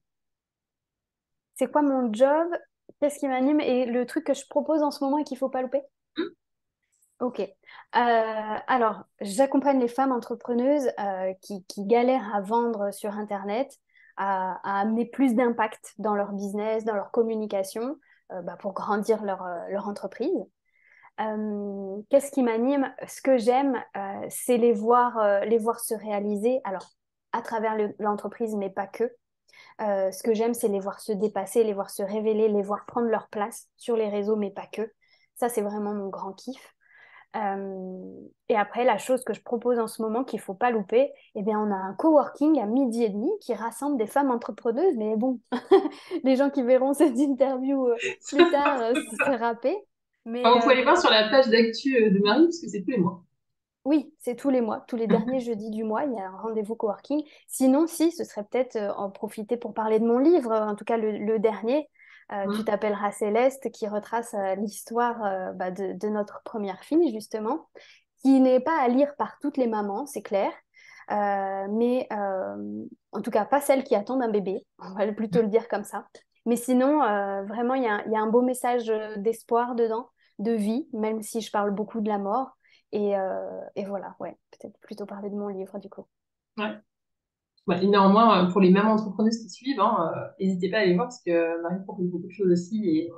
Speaker 2: C'est quoi mon job? Qu'est-ce qui m'anime? Et le truc que je propose en ce moment et qu'il faut pas louper? Ok. Alors, j'accompagne les femmes entrepreneuses qui galèrent à vendre sur Internet, à amener plus d'impact dans leur business, dans leur communication, pour grandir leur entreprise. Qu'est-ce qui m'anime? Ce que j'aime, c'est les voir se réaliser. Alors, à travers l'entreprise, mais pas que. Ce que j'aime, c'est les voir se dépasser, les voir se révéler, les voir prendre leur place sur les réseaux, mais pas que. Ça, c'est vraiment mon grand kiff. Et après, la chose que je propose en ce moment qu'il ne faut pas louper, eh bien, on a un coworking à 12h30 qui rassemble des femmes entrepreneuses. Mais bon, les gens qui verront cette interview plus tard, c'est râpé.
Speaker 1: Enfin,
Speaker 2: Mais
Speaker 1: vous pouvez aller voir sur la page d'actu de Marie, parce que c'est tous les mois.
Speaker 2: oui, c'est tous les mois, tous les derniers jeudis du mois, il y a un rendez-vous coworking. Sinon, si, ce serait peut-être en profiter pour parler de mon livre, en tout cas le dernier. Tu
Speaker 1: Hum.
Speaker 2: t'appelleras Céleste, qui retrace l'histoire de notre première fille, justement, qui n'est pas à lire par toutes les mamans, c'est clair, mais en tout cas pas celles qui attendent un bébé, on va plutôt le dire comme ça. Mais sinon, vraiment, il y a un beau message d'espoir dedans, de vie, même si je parle beaucoup de la mort. Et voilà, ouais, peut-être plutôt parler de mon livre du coup.
Speaker 1: Ouais. Ouais, et néanmoins, pour les mêmes entrepreneuses qui suivent, hein, n'hésitez pas à aller voir parce que Marie propose beaucoup de choses aussi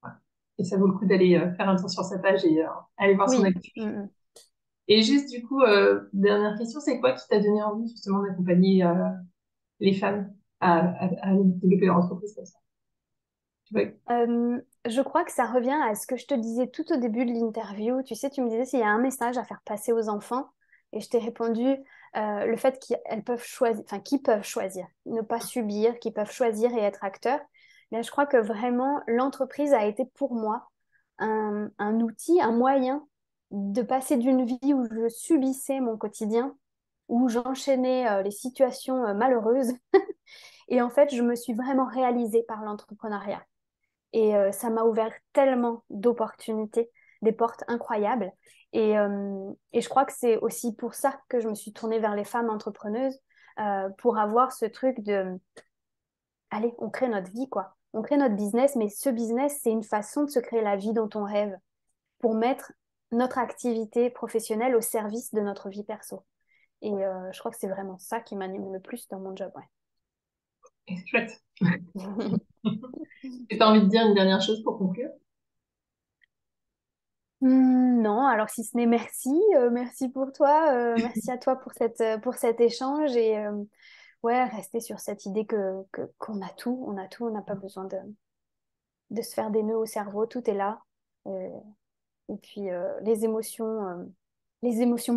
Speaker 1: ouais. Et ça vaut le coup d'aller faire un tour sur sa page et aller voir son
Speaker 2: Oui,
Speaker 1: actu. Et juste du coup, dernière question, c'est quoi qui t'a donné envie justement d'accompagner les femmes à développer leur entreprise comme ça? Tu vois.
Speaker 2: Je crois que ça revient à ce que je te disais tout au début de l'interview. Tu sais, tu me disais s'il y a un message à faire passer aux enfants, et je t'ai répondu le fait qu'elles peuvent choisir, enfin, qu'ils peuvent choisir, ne pas subir, qu'ils peuvent choisir et être acteurs. Mais je crois que vraiment l'entreprise a été pour moi un outil, un moyen de passer d'une vie où je subissais mon quotidien, où j'enchaînais les situations malheureuses, et en fait, je me suis vraiment réalisée par l'entrepreneuriat. Et ça m'a ouvert tellement d'opportunités, des portes incroyables. Et je crois que c'est aussi pour ça que je me suis tournée vers les femmes entrepreneuses, pour avoir ce truc de, allez, on crée notre vie, quoi. On crée notre business, mais ce business, c'est une façon de se créer la vie dont on rêve, pour mettre notre activité professionnelle au service de notre vie perso. Et je crois que c'est vraiment ça qui m'anime le plus dans mon job,
Speaker 1: C'est chouette.
Speaker 2: ouais.
Speaker 1: Et t'as envie de dire une dernière chose pour conclure?
Speaker 2: Non, alors si ce n'est merci, merci pour toi, merci à toi pour cet échange et ouais, rester sur cette idée qu'on a tout, on n'a pas besoin de se faire des nœuds au cerveau, tout est là. Euh, et puis les émotions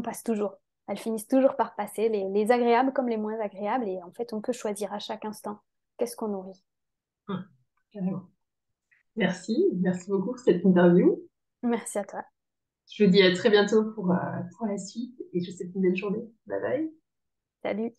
Speaker 2: passent toujours, elles finissent toujours par passer, les agréables comme les moins agréables, et en fait on peut choisir à chaque instant qu'est-ce qu'on nourrit.
Speaker 1: Carrément. Merci beaucoup pour cette interview.
Speaker 2: Merci à toi,
Speaker 1: Je vous dis à très bientôt pour la suite et je vous souhaite une belle journée. Bye bye.
Speaker 2: salut.